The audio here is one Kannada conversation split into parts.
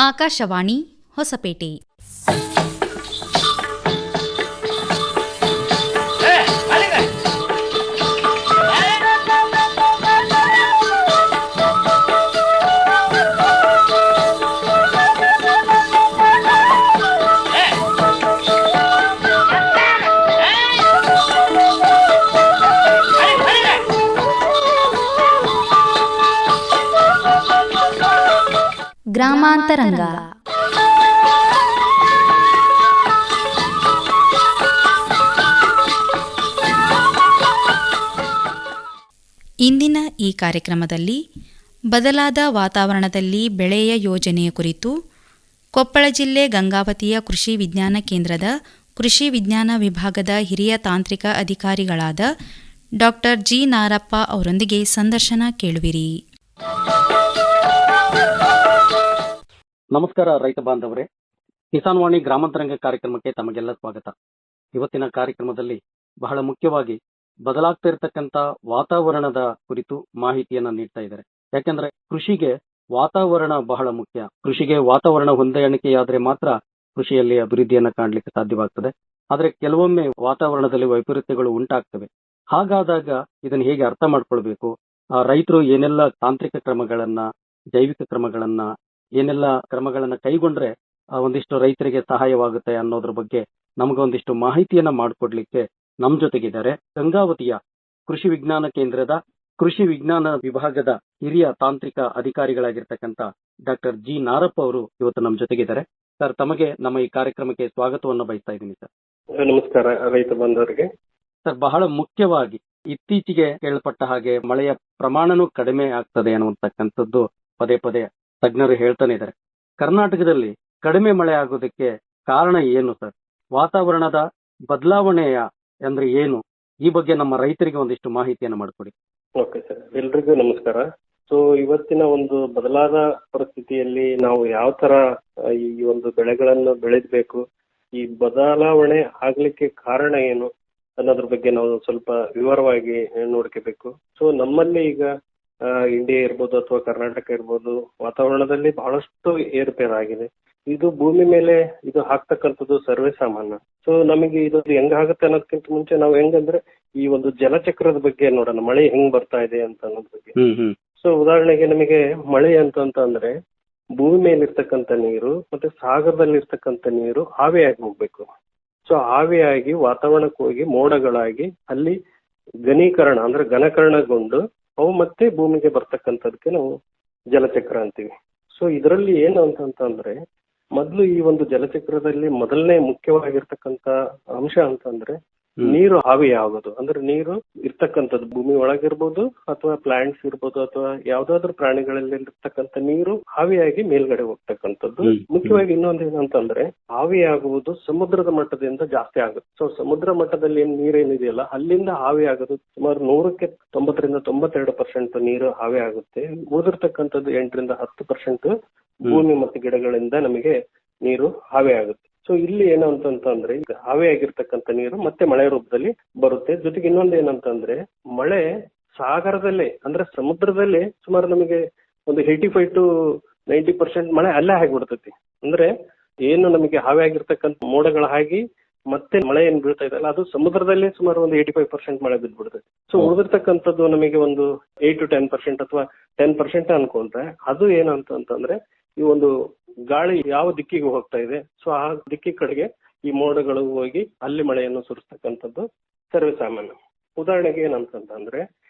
ಆಕಾಶವಾಣಿ ಹೊಸಪೇಟೆ. ಗ್ರಾಮಾಂತರಂಗ. ಇಂದಿನ ಈ ಕಾರ್ಯಕ್ರಮದಲ್ಲಿ ಬದಲಾದ ವಾತಾವರಣದಲ್ಲಿ ಬೆಳೆಯ ಯೋಜನೆಯ ಕುರಿತು ಕೊಪ್ಪಳ ಜಿಲ್ಲೆ ಗಂಗಾವತಿಯ ಕೃಷಿ ವಿಜ್ಞಾನ ಕೇಂದ್ರದ ಕೃಷಿ ವಿಜ್ಞಾನ ವಿಭಾಗದ ಹಿರಿಯ ತಾಂತ್ರಿಕ ಅಧಿಕಾರಿಗಳಾದ ಡಾ ಜಿ ನಾರಪ್ಪ ಅವರೊಂದಿಗೆ ಸಂದರ್ಶನ ಕೇಳುವಿರಿ. ನಮಸ್ಕಾರ ರೈತ ಬಾಂಧವರೇ, ಕಿಸಾನ್ ವಾಣಿ ಗ್ರಾಮಾಂತರಂಗ ಕಾರ್ಯಕ್ರಮಕ್ಕೆ ತಮಗೆಲ್ಲ ಸ್ವಾಗತ. ಇವತ್ತಿನ ಕಾರ್ಯಕ್ರಮದಲ್ಲಿ ಬಹಳ ಮುಖ್ಯವಾಗಿ ಬದಲಾಗ್ತಾ ಇರತಕ್ಕಂತ ವಾತಾವರಣದ ಕುರಿತು ಮಾಹಿತಿಯನ್ನ ನೀಡ್ತಾ ಇದ್ದಾರೆ. ಯಾಕಂದ್ರೆ ಕೃಷಿಗೆ ವಾತಾವರಣ ಬಹಳ ಮುಖ್ಯ. ಕೃಷಿಗೆ ವಾತಾವರಣ ಹೊಂದಾಣಿಕೆಯಾದ್ರೆ ಮಾತ್ರ ಕೃಷಿಯಲ್ಲಿ ಅಭಿವೃದ್ಧಿಯನ್ನ ಕಾಣಲಿಕ್ಕೆ ಸಾಧ್ಯವಾಗ್ತದೆ. ಆದ್ರೆ ಕೆಲವೊಮ್ಮೆ ವಾತಾವರಣದಲ್ಲಿ ವೈಪರೀತ್ಯಗಳು ಉಂಟಾಗ್ತವೆ. ಹಾಗಾದಾಗ ಇದನ್ನು ಹೇಗೆ ಅರ್ಥ ಮಾಡ್ಕೊಳ್ಬೇಕು, ರೈತರು ಏನೆಲ್ಲ ತಾಂತ್ರಿಕ ಕ್ರಮಗಳನ್ನ, ಜೈವಿಕ ಕ್ರಮಗಳನ್ನ, ಏನೆಲ್ಲ ಕ್ರಮಗಳನ್ನ ಕೈಗೊಂಡ್ರೆ ಒಂದಿಷ್ಟು ರೈತರಿಗೆ ಸಹಾಯವಾಗುತ್ತೆ ಅನ್ನೋದ್ರ ಬಗ್ಗೆ ನಮಗೊಂದಿಷ್ಟು ಮಾಹಿತಿಯನ್ನ ಮಾಡಿಕೊಡ್ಲಿಕ್ಕೆ ನಮ್ ಜೊತೆಗಿದ್ದಾರೆ ಗಂಗಾವತಿಯ ಕೃಷಿ ವಿಜ್ಞಾನ ಕೇಂದ್ರದ ಕೃಷಿ ವಿಜ್ಞಾನ ವಿಭಾಗದ ಹಿರಿಯ ತಾಂತ್ರಿಕ ಅಧಿಕಾರಿಗಳಾಗಿರ್ತಕ್ಕಂಥ ಡಾಕ್ಟರ್ ಜಿ ನಾರಪ್ಪ ಅವರು ಇವತ್ತು ನಮ್ ಜೊತೆಗಿದ್ದಾರೆ. ಸರ್, ತಮಗೆ ನಮ್ಮ ಈ ಕಾರ್ಯಕ್ರಮಕ್ಕೆ ಸ್ವಾಗತವನ್ನು ಬಯಸ್ತಾ ಇದ್ದೀನಿ. ಸರ್ ನಮಸ್ಕಾರ ರೈತ ಬಾಂಧವರಿಗೆ. ಸರ್, ಬಹಳ ಮುಖ್ಯವಾಗಿ ಇತ್ತೀಚೆಗೆ ಕೇಳಪಟ್ಟ ಹಾಗೆ ಮಳೆಯ ಪ್ರಮಾಣನೂ ಕಡಿಮೆ ಆಗ್ತದೆ ಅನ್ನುವಂತಕ್ಕಂಥದ್ದು ಪದೇ ಪದೇ ತಜ್ಞರು ಹೇಳ್ತಾನೆ ಇದ್ದಾರೆ. ಕರ್ನಾಟಕದಲ್ಲಿ ಕಡಿಮೆ ಮಳೆ ಆಗೋದಕ್ಕೆ ಕಾರಣ ಏನು ಸರ್? ವಾತಾವರಣದ ಬದಲಾವಣೆಯ ಅಂದ್ರೆ ಏನು? ಈ ಬಗ್ಗೆ ನಮ್ಮ ರೈತರಿಗೆ ಒಂದಿಷ್ಟು ಮಾಹಿತಿಯನ್ನು ಮಾಡಿಕೊಡಿ. ಓಕೆ ಸರ್, ಎಲ್ರಿಗೂ ನಮಸ್ಕಾರ. ಸೊ ಇವತ್ತಿನ ಒಂದು ಬದಲಾದ ಪರಿಸ್ಥಿತಿಯಲ್ಲಿ ನಾವು ಯಾವ ತರ ಈ ಒಂದು ಬೆಳೆಗಳನ್ನು ಬೆಳೆದಬೇಕು, ಈ ಬದಲಾವಣೆ ಆಗ್ಲಿಕ್ಕೆ ಕಾರಣ ಏನು ಅನ್ನೋದ್ರ ಬಗ್ಗೆ ನಾವು ಸ್ವಲ್ಪ ವಿವರವಾಗಿ ನೋಡ್ಕೋಬೇಕು. ಸೊ ನಮ್ಮಲ್ಲಿ ಈಗ ಇಂಡಿಯಾ ಇರ್ಬೋದು ಅಥವಾ ಕರ್ನಾಟಕ ಇರ್ಬೋದು, ವಾತಾವರಣದಲ್ಲಿ ಬಹಳಷ್ಟು ಏರುಪೇರಾಗಿದೆ. ಇದು ಭೂಮಿ ಮೇಲೆ ಇದು ಹಾಕ್ತಕ್ಕಂಥದ್ದು ಸರ್ವೇ ಸಾಮಾನ್ಯ. ಸೊ ನಮಗೆ ಇದು ಹೆಂಗಾಗುತ್ತೆ ಅನ್ನೋದಕ್ಕಿಂತ ಮುಂಚೆ ನಾವು ಹೆಂಗಂದ್ರೆ ಈ ಒಂದು ಜಲಚಕ್ರದ ಬಗ್ಗೆ ನೋಡೋಣ, ಮಳೆ ಹೆಂಗ್ ಬರ್ತಾ ಇದೆ ಅಂತ ಅನ್ನೋದ್ರ ಬಗ್ಗೆ. ಸೊ ಉದಾಹರಣೆಗೆ ನಮಗೆ ಮಳೆ ಅಂತಂದ್ರೆ ಭೂಮಿ ಮೇಲೆ ಇರ್ತಕ್ಕಂಥ ನೀರು ಮತ್ತೆ ಸಾಗರದಲ್ಲಿ ಇರ್ತಕ್ಕಂಥ ನೀರು ಆವಿಯಾಗಿ ಹೋಗ್ಬೇಕು. ಸೊ ಆವಿಯಾಗಿ ವಾತಾವರಣಕ್ಕೆ ಹೋಗಿ ಮೋಡಗಳಾಗಿ ಅಲ್ಲಿ ಘನೀಕರಣ ಅಂದ್ರೆ ಘನಕರಣಗೊಂಡು ಅವು ಮತ್ತೆ ಭೂಮಿಗೆ ಬರ್ತಕ್ಕಂಥದಕ್ಕೆ ನಾವು ಜಲಚಕ್ರ ಅಂತೀವಿ. ಸೊ ಇದರಲ್ಲಿ ಏನು ಅಂತಂದ್ರೆ ಮೊದಲು ಈ ಒಂದು ಜಲಚಕ್ರದಲ್ಲಿ ಮೊದಲನೇ ಮುಖ್ಯವಾಗಿರ್ತಕ್ಕಂಥ ಅಂಶ ಅಂತಂದ್ರೆ ನೀರು ಆವಿಯಾಗೋದು. ಅಂದ್ರೆ ನೀರು ಇರ್ತಕ್ಕಂಥದ್ದು ಭೂಮಿ ಒಳಗಿರ್ಬೋದು ಅಥವಾ ಪ್ಲಾಂಟ್ಸ್ ಇರ್ಬೋದು ಅಥವಾ ಯಾವ್ದಾದ್ರು ಪ್ರಾಣಿಗಳಲ್ಲಿ ಇರ್ತಕ್ಕಂಥ ನೀರು ಆವಿಯಾಗಿ ಮೇಲ್ಗಡೆ ಹೋಗ್ತಕ್ಕಂಥದ್ದು. ಮುಖ್ಯವಾಗಿ ಇನ್ನೊಂದು ಏನಂತಂದ್ರೆ ಆವಿಯಾಗುವುದು ಸಮುದ್ರದ ಮಟ್ಟದಿಂದ ಜಾಸ್ತಿ ಆಗುತ್ತೆ. ಸೊ ಸಮುದ್ರ ಮಟ್ಟದಲ್ಲಿ ಏನ್ ನೀರೇನಿದೆಯಲ್ಲ ಅಲ್ಲಿಂದ ಆವಿ ಆಗೋದು ಸುಮಾರು 90% ನೀರು ಆವಿ ಆಗುತ್ತೆ. ಉಳಿದಿರ್ತಕ್ಕಂಥದ್ದು 8-10% ಭೂಮಿ ಮತ್ತು ಗಿಡಗಳಿಂದ ನಮಗೆ ನೀರು ಆವಿ ಆಗುತ್ತೆ. ಸೊ ಇಲ್ಲಿ ಏನು ಅಂತಂದ್ರೆ ಈಗ ಆವಿಯಾಗಿರ್ತಕ್ಕಂಥ ನೀರು ಮತ್ತೆ ಮಳೆ ರೂಪದಲ್ಲಿ ಬರುತ್ತೆ. ಜೊತೆಗೆ ಇನ್ನೊಂದು ಏನಂತಂದ್ರೆ ಮಳೆ ಸಾಗರದಲ್ಲೇ ಅಂದ್ರೆ ಸಮುದ್ರದಲ್ಲೇ ಸುಮಾರು ನಮಗೆ ಒಂದು 85-90% ಮಳೆ ಅಲ್ಲೇ ಆಗಿಬಿಡ್ತೈತಿ. ಅಂದ್ರೆ ಏನು ನಮಗೆ ಆವಿಯಾಗಿರ್ತಕ್ಕಂಥ ಮೋಡಗಳ ಆಗಿ ಮತ್ತೆ ಮಳೆ ಏನ್ ಬೀಳ್ತಾ ಇದೆಯಲ್ಲ ಅದು ಸಮುದ್ರದಲ್ಲೇ ಸುಮಾರು ಒಂದು 85% ಮಳೆ ಬಿದ್ದ್ಬಿಡ್ತೈತಿ. ಸೊ ಉಳಿದಿರ್ತಕ್ಕಂಥದ್ದು ನಮಗೆ ಒಂದು 8-10% ಅಥವಾ 10% ಅನ್ಕೊಂಡ್ರೆ ಅದು ಏನಂತಂದ್ರೆ ಈ ಒಂದು ಗಾಳಿ ಯಾವ ದಿಕ್ಕಿಗೆ ಹೋಗ್ತಾ ಇದೆ, ಸೊ ಆ ದಿಕ್ಕಿ ಕಡೆಗೆ ಈ ಮೋಡಗಳು ಹೋಗಿ ಅಲ್ಲಿ ಮಳೆಯನ್ನು ಸುರಿಸ್ತಕ್ಕಂಥದ್ದು ಸರ್ವೇ ಸಾಮಾನ್ಯ. ಉದಾಹರಣೆಗೆ ಏನಂತಂದ್ರೆ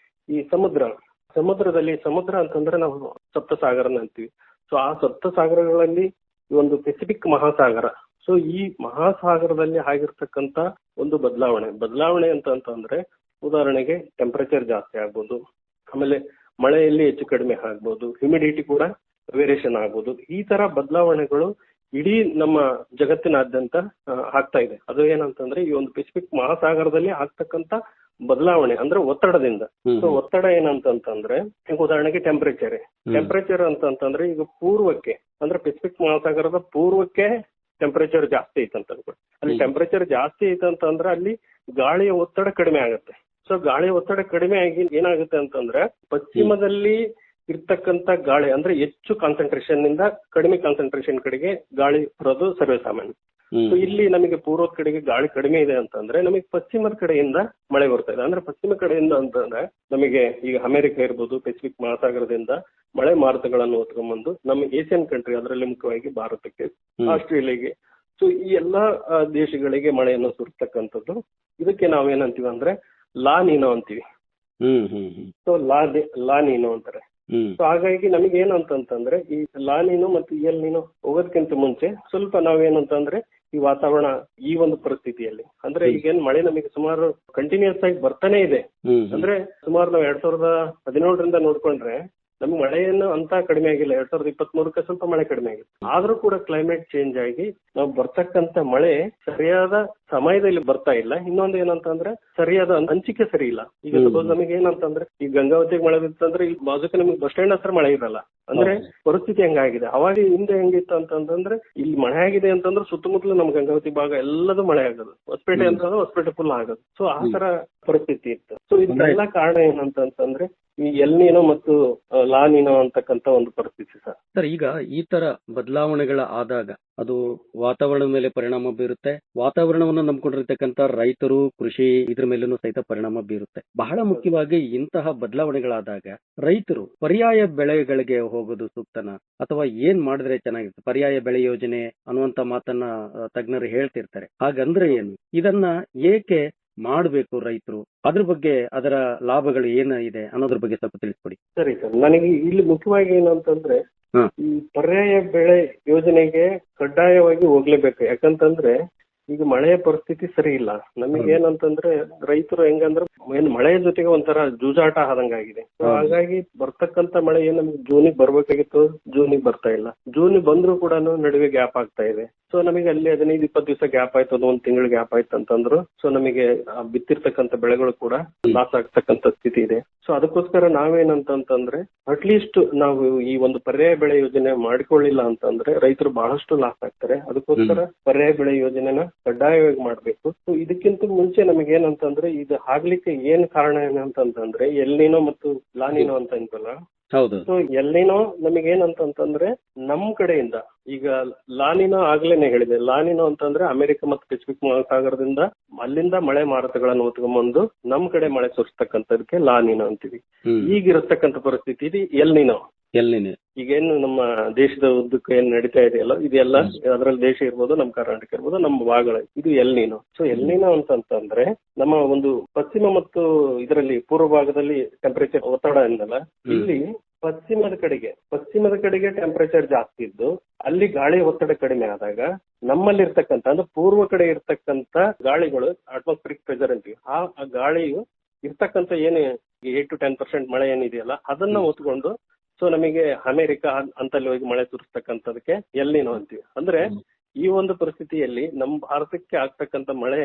ಈ ಸಮುದ್ರ ಅಂತಂದ್ರೆ ನಾವು ಸಪ್ತ ಸಾಗರನ ಅಂತೀವಿ. ಸೊ ಆ ಸಪ್ತ ಸಾಗರಗಳಲ್ಲಿ ಈ ಒಂದು ಪೆಸಿಫಿಕ್ ಮಹಾಸಾಗರ. ಸೊ ಈ ಮಹಾಸಾಗರದಲ್ಲಿ ಆಗಿರ್ತಕ್ಕಂಥ ಒಂದು ಬದಲಾವಣೆ ಅಂತಂದ್ರೆ ಉದಾಹರಣೆಗೆ ಟೆಂಪರೇಚರ್ ಜಾಸ್ತಿ ಆಗ್ಬೋದು, ಆಮೇಲೆ ಮಳೆಯಲ್ಲಿ ಹೆಚ್ಚು ಕಡಿಮೆ ಆಗ್ಬೋದು, ಹ್ಯುಮಿಡಿಟಿ ಕೂಡ ವೇರಿಯೇಷನ್ ಆಗ್ಬೋದು. ಈ ತರ ಬದಲಾವಣೆಗಳು ಇಡೀ ನಮ್ಮ ಜಗತ್ತಿನಾದ್ಯಂತ ಆಗ್ತಾ ಇದೆ. ಅದು ಏನಂತಂದ್ರೆ ಈ ಒಂದು ಪೆಸಿಫಿಕ್ ಮಹಾಸಾಗರದಲ್ಲಿ ಆಗ್ತಕ್ಕಂಥ ಬದಲಾವಣೆ ಅಂದ್ರೆ ಒತ್ತಡದಿಂದ. ಸೊ ಒತ್ತಡ ಏನಂತಂದ್ರೆ ಈಗ ಉದಾಹರಣೆಗೆ ಟೆಂಪರೇಚರ್ ಅಂತಂದ್ರೆ ಈಗ ಪೂರ್ವಕ್ಕೆ ಅಂದ್ರೆ ಪೆಸಿಫಿಕ್ ಮಹಾಸಾಗರದ ಪೂರ್ವಕ್ಕೆ ಟೆಂಪರೇಚರ್ ಜಾಸ್ತಿ ಐತಂತ ಅಲ್ಲಿ ಟೆಂಪರೇಚರ್ ಜಾಸ್ತಿ ಐತಂತಂದ್ರೆ ಅಲ್ಲಿ ಗಾಳಿಯ ಒತ್ತಡ ಕಡಿಮೆ ಆಗುತ್ತೆ. ಸೊ ಗಾಳಿಯ ಒತ್ತಡ ಕಡಿಮೆ ಆಗಿ ಏನಾಗುತ್ತೆ ಅಂತಂದ್ರೆ ಪಶ್ಚಿಮದಲ್ಲಿ ಇರ್ತಕ್ಕಂತ ಗಾಳಿ ಅಂದ್ರೆ ಹೆಚ್ಚು ಕಾನ್ಸಂಟ್ರೇಷನ್ ನಿಂದ ಕಡಿಮೆ ಕಾನ್ಸಂಟ್ರೇಷನ್ ಕಡೆಗೆ ಗಾಳಿ ಬರೋದು ಸರ್ವೇ ಸಾಮಾನ್ಯ. ಸೊ ಇಲ್ಲಿ ನಮಗೆ ಪೂರ್ವದ ಕಡೆಗೆ ಗಾಳಿ ಕಡಿಮೆ ಇದೆ ಅಂತಂದ್ರೆ ನಮಗೆ ಪಶ್ಚಿಮದ ಕಡೆಯಿಂದ ಮಳೆ ಬರ್ತಾ ಇದೆ. ಅಂದ್ರೆ ಪಶ್ಚಿಮ ಕಡೆಯಿಂದ ಅಂತಂದ್ರೆ ನಮಗೆ ಈಗ ಅಮೆರಿಕ ಇರ್ಬೋದು, ಪೆಸಿಫಿಕ್ ಮಹಾಸಾಗರದಿಂದ ಮಳೆ ಮಾರುತಗಳನ್ನು ಹೊತ್ಕೊಂಡ್ಬಂದು ನಮ್ಮ ಏಷ್ಯನ್ ಕಂಟ್ರಿ, ಅದರಲ್ಲಿ ಮುಖ್ಯವಾಗಿ ಭಾರತಕ್ಕೆ, ಆಸ್ಟ್ರೇಲಿಯಾಗೆ, ಸೊ ಈ ಎಲ್ಲಾ ದೇಶಗಳಿಗೆ ಮಳೆಯನ್ನು ಸುರಿಸ್ತಕ್ಕಂಥದ್ದು. ಇದಕ್ಕೆ ನಾವೇನಂತೀವಿ ಅಂದ್ರೆ ಲಾ ನೀನೋ ಅಂತೀವಿ. ಸೊ ಲಾ ನೀನೋ ಅಂತಾರೆ. ಸೊ ಹಾಗಾಗಿ ನಮಗೆ ಏನಂತಂದ್ರೆ ಈ ಲಾ ನೀನೋ ಮತ್ತು ಎಲ್ ನೀನೋ ಹೋಗೋದಕ್ಕಿಂತ ಮುಂಚೆ ಸ್ವಲ್ಪ ನಾವೇನಂತಂದ್ರೆ ಈ ವಾತಾವರಣ ಈ ಒಂದು ಪರಿಸ್ಥಿತಿಯಲ್ಲಿ ಅಂದ್ರೆ ಈಗೇನ್ ಮಳೆ ನಮಗೆ ಸುಮಾರು ಕಂಟಿನ್ಯೂಸ್ ಆಗಿ ಬರ್ತಾನೆ ಇದೆ. ಅಂದ್ರೆ ಸುಮಾರು ನಾವು 2017 ನೋಡ್ಕೊಂಡ್ರೆ ನಮ್ಗೆ ಮಳೆಯನ್ನು ಅಂತ ಕಡಿಮೆ ಆಗಿಲ್ಲ. 2023 ಸ್ವಲ್ಪ ಮಳೆ ಕಡಿಮೆ ಆಗಿದೆ. ಆದ್ರೂ ಕೂಡ ಕ್ಲೈಮೇಟ್ ಚೇಂಜ್ ಆಗಿ ನಾವು ಬರ್ತಕ್ಕಂತ ಮಳೆ ಸರಿಯಾದ ಸಮಯದಲ್ಲಿ ಬರ್ತಾ ಇಲ್ಲ. ಇನ್ನೊಂದು ಏನಂತಂದ್ರೆ ಸರಿಯಾದ ಹಂಚಿಕೆ ಸರಿ ಇಲ್ಲ. ಈಗ ಸಪೋಸ್ ನಮಗೆ ಏನಂತಂದ್ರೆ ಈ ಗಂಗಾವತಿಗೆ ಮಳೆ ಬಿತ್ತಂದ್ರೆ ಈ ಬಾಜುಕ ನಮಗೆ ಬಸ್ ಸ್ಟ್ಯಾಂಡ್ ಹತ್ರ ಮಳೆ ಇರಲ್ಲ. ಅಂದ್ರೆ ಪರಿಸ್ಥಿತಿ ಹೆಂಗಾಗಿದೆ. ಅವಾಗ ಹಿಂದೆ ಹೆಂಗಿತ್ತು ಅಂತಂದ್ರೆ ಇಲ್ಲಿ ಮಳೆ ಆಗಿದೆ ಅಂತಂದ್ರೆ ಸುತ್ತಮುತ್ತಲು ನಮ್ ಗಂಗಾವತಿ ಭಾಗ ಎಲ್ಲದೂ ಮಳೆ ಆಗೋದು, ಹೊಸಪೇಟೆ ಅಂತಂದ್ರೆ ಹೊಸಪೇಟೆ ಫುಲ್ ಆಗೋದು. ಸೊ ಆ ತರ ಪರಿಸ್ಥಿತಿ ಇತ್ತು. ಸೊ ಇದಕ್ಕೆಲ್ಲ ಕಾರಣ ಏನಂತಂದ್ರೆ ಈ ಎಲ್ ನೀನೋ ಮತ್ತು ಲಾ ನೀನೋ ಅಂತಕ್ಕಂತ ಒಂದು ಪರಿಸ್ಥಿತಿ ಸರ್. ಈಗ ಈ ತರ ಬದಲಾವಣೆಗಳ ಆದಾಗ ಅದು ವಾತಾವರಣದ ಮೇಲೆ ಪರಿಣಾಮ ಬೀರುತ್ತೆ. ವಾತಾವರಣವನ್ನು ನಂಬಿಕೊಂಡಿರ್ತಕ್ಕಂಥ ರೈತರು, ಕೃಷಿ ಇದ್ರ ಮೇಲೂ ಸಹಿತ ಪರಿಣಾಮ ಬೀರುತ್ತೆ. ಬಹಳ ಮುಖ್ಯವಾಗಿ ಇಂತಹ ಬದಲಾವಣೆಗಳಾದಾಗ ರೈತರು ಪರ್ಯಾಯ ಬೆಳೆಗಳಿಗೆ ಹೋಗೋದು ಸೂಕ್ತನ ಅಥವಾ ಏನ್ ಮಾಡಿದ್ರೆ ಚೆನ್ನಾಗಿರುತ್ತೆ? ಪರ್ಯಾಯ ಬೆಳೆ ಯೋಜನೆ ಅನ್ನುವಂತ ಮಾತನ್ನ ತಜ್ಞರು ಹೇಳ್ತಿರ್ತಾರೆ. ಹಾಗಂದ್ರೆ ಏನು? ಇದನ್ನ ಏಕೆ ಮಾಡಬೇಕು ರೈತರು? ಅದ್ರ ಬಗ್ಗೆ, ಅದರ ಲಾಭಗಳು ಏನು ಇದೆ ಅನ್ನೋದ್ರ ಬಗ್ಗೆ ಸ್ವಲ್ಪ ತಿಳಿಸ್ಕೊಡಿ. ಸರಿ ಸರ್. ನನಗೆ ಇಲ್ಲಿ ಮುಖ್ಯವಾಗಿ ಏನಂತಂದ್ರೆ ಈ ಪರ್ಯಾಯ ಬೆಳೆ ಯೋಜನೆಗೆ ಕಡ್ಡಾಯವಾಗಿ ಹೋಗ್ಲೇಬೇಕು. ಯಾಕಂತಂದ್ರೆ ಈಗ ಮಳೆಯ ಪರಿಸ್ಥಿತಿ ಸರಿ ಇಲ್ಲ. ನಮಗೆ ಏನಂತಂದ್ರೆ ರೈತರು ಹೆಂಗಂದ್ರೆ ಮಳೆಯ ಜೊತೆಗೆ ಒಂಥರ ಜೂಜಾಟ ಆದಂಗಾಗಿದೆ. ಹಾಗಾಗಿ ಬರ್ತಕ್ಕಂತ ಮಳೆ ಏನ್ ನಮ್ಗೆ ಜೂನಿಗೆ ಬರ್ಬೇಕಾಗಿತ್ತು, ಜೂನಿಗೆ ಬರ್ತಾ ಇಲ್ಲ. ಜೂನಿಗೆ ಬಂದ್ರು ಕೂಡ ನಡುವೆ ಗ್ಯಾಪ್ ಆಗ್ತಾ ಇದೆ. ಸೊ ನಮಗೆ ಅಲ್ಲಿ 15-20 ದಿವಸ ಗ್ಯಾಪ್ ಆಯ್ತು, ಅದು 1 ತಿಂಗಳು ಗ್ಯಾಪ್ ಆಯ್ತು ಅಂತಂದ್ರು ಸೊ ನಮಗೆ ಬಿತ್ತಿರ್ತಕ್ಕಂಥ ಬೆಳೆಗಳು ಕೂಡ ಲಾಸ್ ಆಗ್ತಕ್ಕಂಥ ಸ್ಥಿತಿ ಇದೆ. ಸೊ ಅದಕ್ಕೋಸ್ಕರ ನಾವೇನಂತಂದ್ರೆ ಅಟ್ಲೀಸ್ಟ್ ನಾವು ಈ ಒಂದು ಪರ್ಯಾಯ ಬೆಳೆ ಯೋಜನೆ ಮಾಡಿಕೊಳ್ಳಿಲ್ಲ ಅಂತಂದ್ರೆ ರೈತರು ಬಹಳಷ್ಟು ಲಾಸ್ ಆಗ್ತಾರೆ. ಅದಕ್ಕೋಸ್ಕರ ಪರ್ಯಾಯ ಬೆಳೆ ಯೋಜನೆನ ಕಡ್ಡಾಯವಾಗಿ ಮಾಡ್ಬೇಕು. ಸೊ ಇದಕ್ಕಿಂತ ಮುಂಚೆ ನಮಗೆ ಏನಂತಂದ್ರೆ ಇದು ಆಗ್ಲಿಕ್ಕೆ ಏನ್ ಕಾರಣ ಏನಂತಂದ್ರೆ ಎಲ್ ನೀನೋ ಮತ್ತು ಲಾ ನೀನೋ ಅಂತ ಅಂತಲ್ಲ. ಸೊ ಎಲ್ ನೀನೋ ನಮಗೆ ಏನಂತಂದ್ರೆ ನಮ್ ಕಡೆಯಿಂದ ಈಗ ಲಾ ನೀನೋ ಆಗ್ಲೇನೆ ಹೇಳಿದೆ. ಲಾ ನೀನೋ ಅಂತಂದ್ರೆ ಅಮೆರಿಕ ಮತ್ತು ಪೆಸಿಫಿಕ್ ಮಹಾಸಾಗರದಿಂದ ಅಲ್ಲಿಂದ ಮಳೆ ಮಾರುತಗಳನ್ನು ಹೊತ್ಕೊಂಡ್ಬಂದು ನಮ್ ಕಡೆ ಮಳೆ ಸುರಿಸ್ತಕ್ಕಂಥದಕ್ಕೆ ಲಾ ನೀನೋ ಅಂತೀವಿ. ಈಗಿರತಕ್ಕಂಥ ಪರಿಸ್ಥಿತಿ ಇದು ಎಲ್ ನೀನೋ. ಈಗೇನು ನಮ್ಮ ದೇಶದ ಉದ್ದಕ್ಕೂ ಏನ್ ನಡೀತಾ ಇದೆಯಲ್ಲ ಇದೆಲ್ಲ, ಅದ್ರಲ್ಲಿ ದೇಶ ಇರ್ಬೋದು, ನಮ್ ಕರ್ನಾಟಕ ಇರ್ಬೋದು, ನಮ್ಮ ಭಾಗಗಳು, ಇದು ಎಲ್ ನೀನೋ. ಸೊ ಎಲ್ ನೀನೋ ಅಂತಂದ್ರೆ ನಮ್ಮ ಒಂದು ಪಶ್ಚಿಮ ಮತ್ತು ಇದರಲ್ಲಿ ಪೂರ್ವ ಭಾಗದಲ್ಲಿ ಟೆಂಪರೇಚರ್ ಒತ್ತಡ ಎಂದಲ್ಲ, ಇಲ್ಲಿ ಪಶ್ಚಿಮದ ಕಡೆಗೆ ಟೆಂಪರೇಚರ್ ಜಾಸ್ತಿ ಇದ್ದು ಅಲ್ಲಿ ಗಾಳಿ ಒತ್ತಡ ಕಡಿಮೆ ಆದಾಗ ನಮ್ಮಲ್ಲಿ ಇರ್ತಕ್ಕಂಥ ಅಂದ್ರೆ ಪೂರ್ವ ಕಡೆ ಇರ್ತಕ್ಕಂಥ ಗಾಳಿಗಳು ಅಟ್ಮಾಸ್ಫಿರಿಕ್ ಪ್ರೆಷರ್ ಅಂತೀವಿ. ಆ ಗಾಳಿಯು ಇರ್ತಕ್ಕಂಥ ಏನು 8 to 10% ಮಳೆ ಏನಿದೆಯಲ್ಲ ಅದನ್ನ ಹೊತ್ಕೊಂಡು ಸೊ ನಮಗೆ ಅಮೆರಿಕ ಅಂತಲ್ಲಿ ಹೋಗಿ ಮಳೆ ಸುರಿಸ್ತಕ್ಕಂಥದಕ್ಕೆ ಎಲ್ ನೀನೋ ಅಂತೀವಿ. ಅಂದ್ರೆ ಈ ಒಂದು ಪರಿಸ್ಥಿತಿಯಲ್ಲಿ ನಮ್ಮ ಭಾರತಕ್ಕೆ ಆಗ್ತಕ್ಕಂಥ ಮಳೆ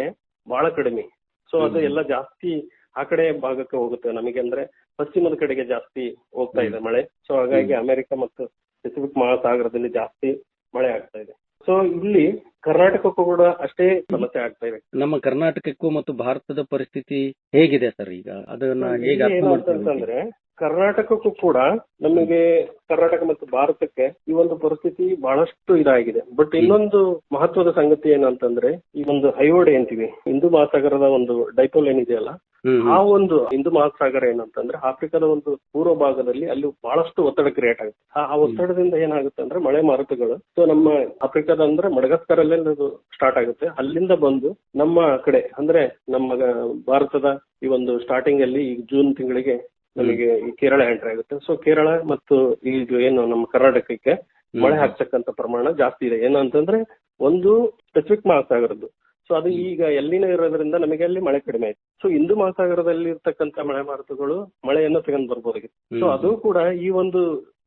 ಬಹಳ ಕಡಿಮೆ. ಸೊ ಅದು ಎಲ್ಲ ಜಾಸ್ತಿ ಆ ಕಡೆ ಭಾಗಕ್ಕೆ ಹೋಗುತ್ತೆ. ನಮಗೆ ಅಂದ್ರೆ ಪಶ್ಚಿಮದ ಕಡೆಗೆ ಜಾಸ್ತಿ ಹೋಗ್ತಾ ಇದೆ ಮಳೆ. ಸೊ ಹಾಗಾಗಿ ಅಮೆರಿಕ ಮತ್ತು ಪೆಸಿಫಿಕ್ ಮಹಾಸಾಗರದಲ್ಲಿ ಜಾಸ್ತಿ ಮಳೆ ಆಗ್ತಾ ಇದೆ. ಸೊ ಇಲ್ಲಿ ಕರ್ನಾಟಕಕ್ಕೂ ಕೂಡ ಅಷ್ಟೇ ಸಮಸ್ಯೆ ಆಗ್ತಾ ಇದೆ. ನಮ್ಮ ಕರ್ನಾಟಕಕ್ಕೂ ಮತ್ತು ಭಾರತದ ಪರಿಸ್ಥಿತಿ ಹೇಗಿದೆ ಸರ್ ಈಗ? ಅದನ್ನ ಹೇಗೆ ಅಂತಂದ್ರೆ ಕರ್ನಾಟಕಕ್ಕೂ ಕೂಡ ನಮಗೆ ಕರ್ನಾಟಕ ಮತ್ತು ಭಾರತಕ್ಕೆ ಈ ಒಂದು ಪರಿಸ್ಥಿತಿ ಬಹಳಷ್ಟು ಇದಾಗಿದೆ. ಬಟ್ ಇನ್ನೊಂದು ಮಹತ್ವದ ಸಂಗತಿ ಏನಂತಂದ್ರೆ ಈ ಒಂದು ಹೈವೋಡೆ ಅಂತೀವಿ, ಹಿಂದೂ ಮಹಾಸಾಗರದ ಒಂದು ಡೈಪೋಲ್ ಏನಿದೆಯಲ್ಲ, ಆ ಒಂದು ಹಿಂದೂ ಮಹಾಸಾಗರ ಏನಂತಂದ್ರೆ ಆಫ್ರಿಕಾದ ಒಂದು ಪೂರ್ವ ಭಾಗದಲ್ಲಿ ಅಲ್ಲಿ ಬಹಳಷ್ಟು ಒತ್ತಡ ಕ್ರಿಯೇಟ್ ಆಗುತ್ತೆ. ಆ ಒತ್ತಡದಿಂದ ಏನಾಗುತ್ತೆ ಅಂದ್ರೆ ಮಳೆ ಮಾರುತಗಳು ಸೊ ನಮ್ಮ ಆಫ್ರಿಕಾದ ಅಂದ್ರೆ ಮಡಗಾಸ್ಕರ್ ಅಲ್ಲೇ ಅದು ಸ್ಟಾರ್ಟ್ ಆಗುತ್ತೆ. ಅಲ್ಲಿಂದ ಬಂದು ನಮ್ಮ ಕಡೆ ಅಂದ್ರೆ ನಮ್ಮ ಭಾರತದ ಈ ಒಂದು ಸ್ಟಾರ್ಟಿಂಗ್ ಅಲ್ಲಿ ಈ ಜೂನ್ ತಿಂಗಳಿಗೆ ನಮಗೆ ಈ ಕೇರಳ ಎಂಟ್ರಿ ಆಗುತ್ತೆ. ಸೊ ಕೇರಳ ಮತ್ತು ಈಗ ಏನು ನಮ್ಮ ಕರ್ನಾಟಕಕ್ಕೆ ಮಳೆ ಹಾಕ್ತಕ್ಕಂಥ ಪ್ರಮಾಣ ಜಾಸ್ತಿ ಇದೆ. ಏನಂತಂದ್ರೆ ಒಂದು ಪೆಸಿಫಿಕ್ ಮಹಾಸಾಗರದ್ದು. ಸೊ ಅದು ಈಗ ಎಲ್ಲಿನ ಇರೋದ್ರಿಂದ ನಮಗೆ ಅಲ್ಲಿ ಮಳೆ ಕಡಿಮೆ ಆಯ್ತು. ಸೊ ಹಿಂದೂ ಮಹಾಸಾಗರದಲ್ಲಿ ಇರ್ತಕ್ಕಂಥ ಮಳೆ ಮಾರುತಗಳು ಮಳೆಯನ್ನು ತಗೊಂಡ್ ಬರ್ಬೋದಾಗಿತ್ತು. ಸೊ ಅದು ಕೂಡ ಈ ಒಂದು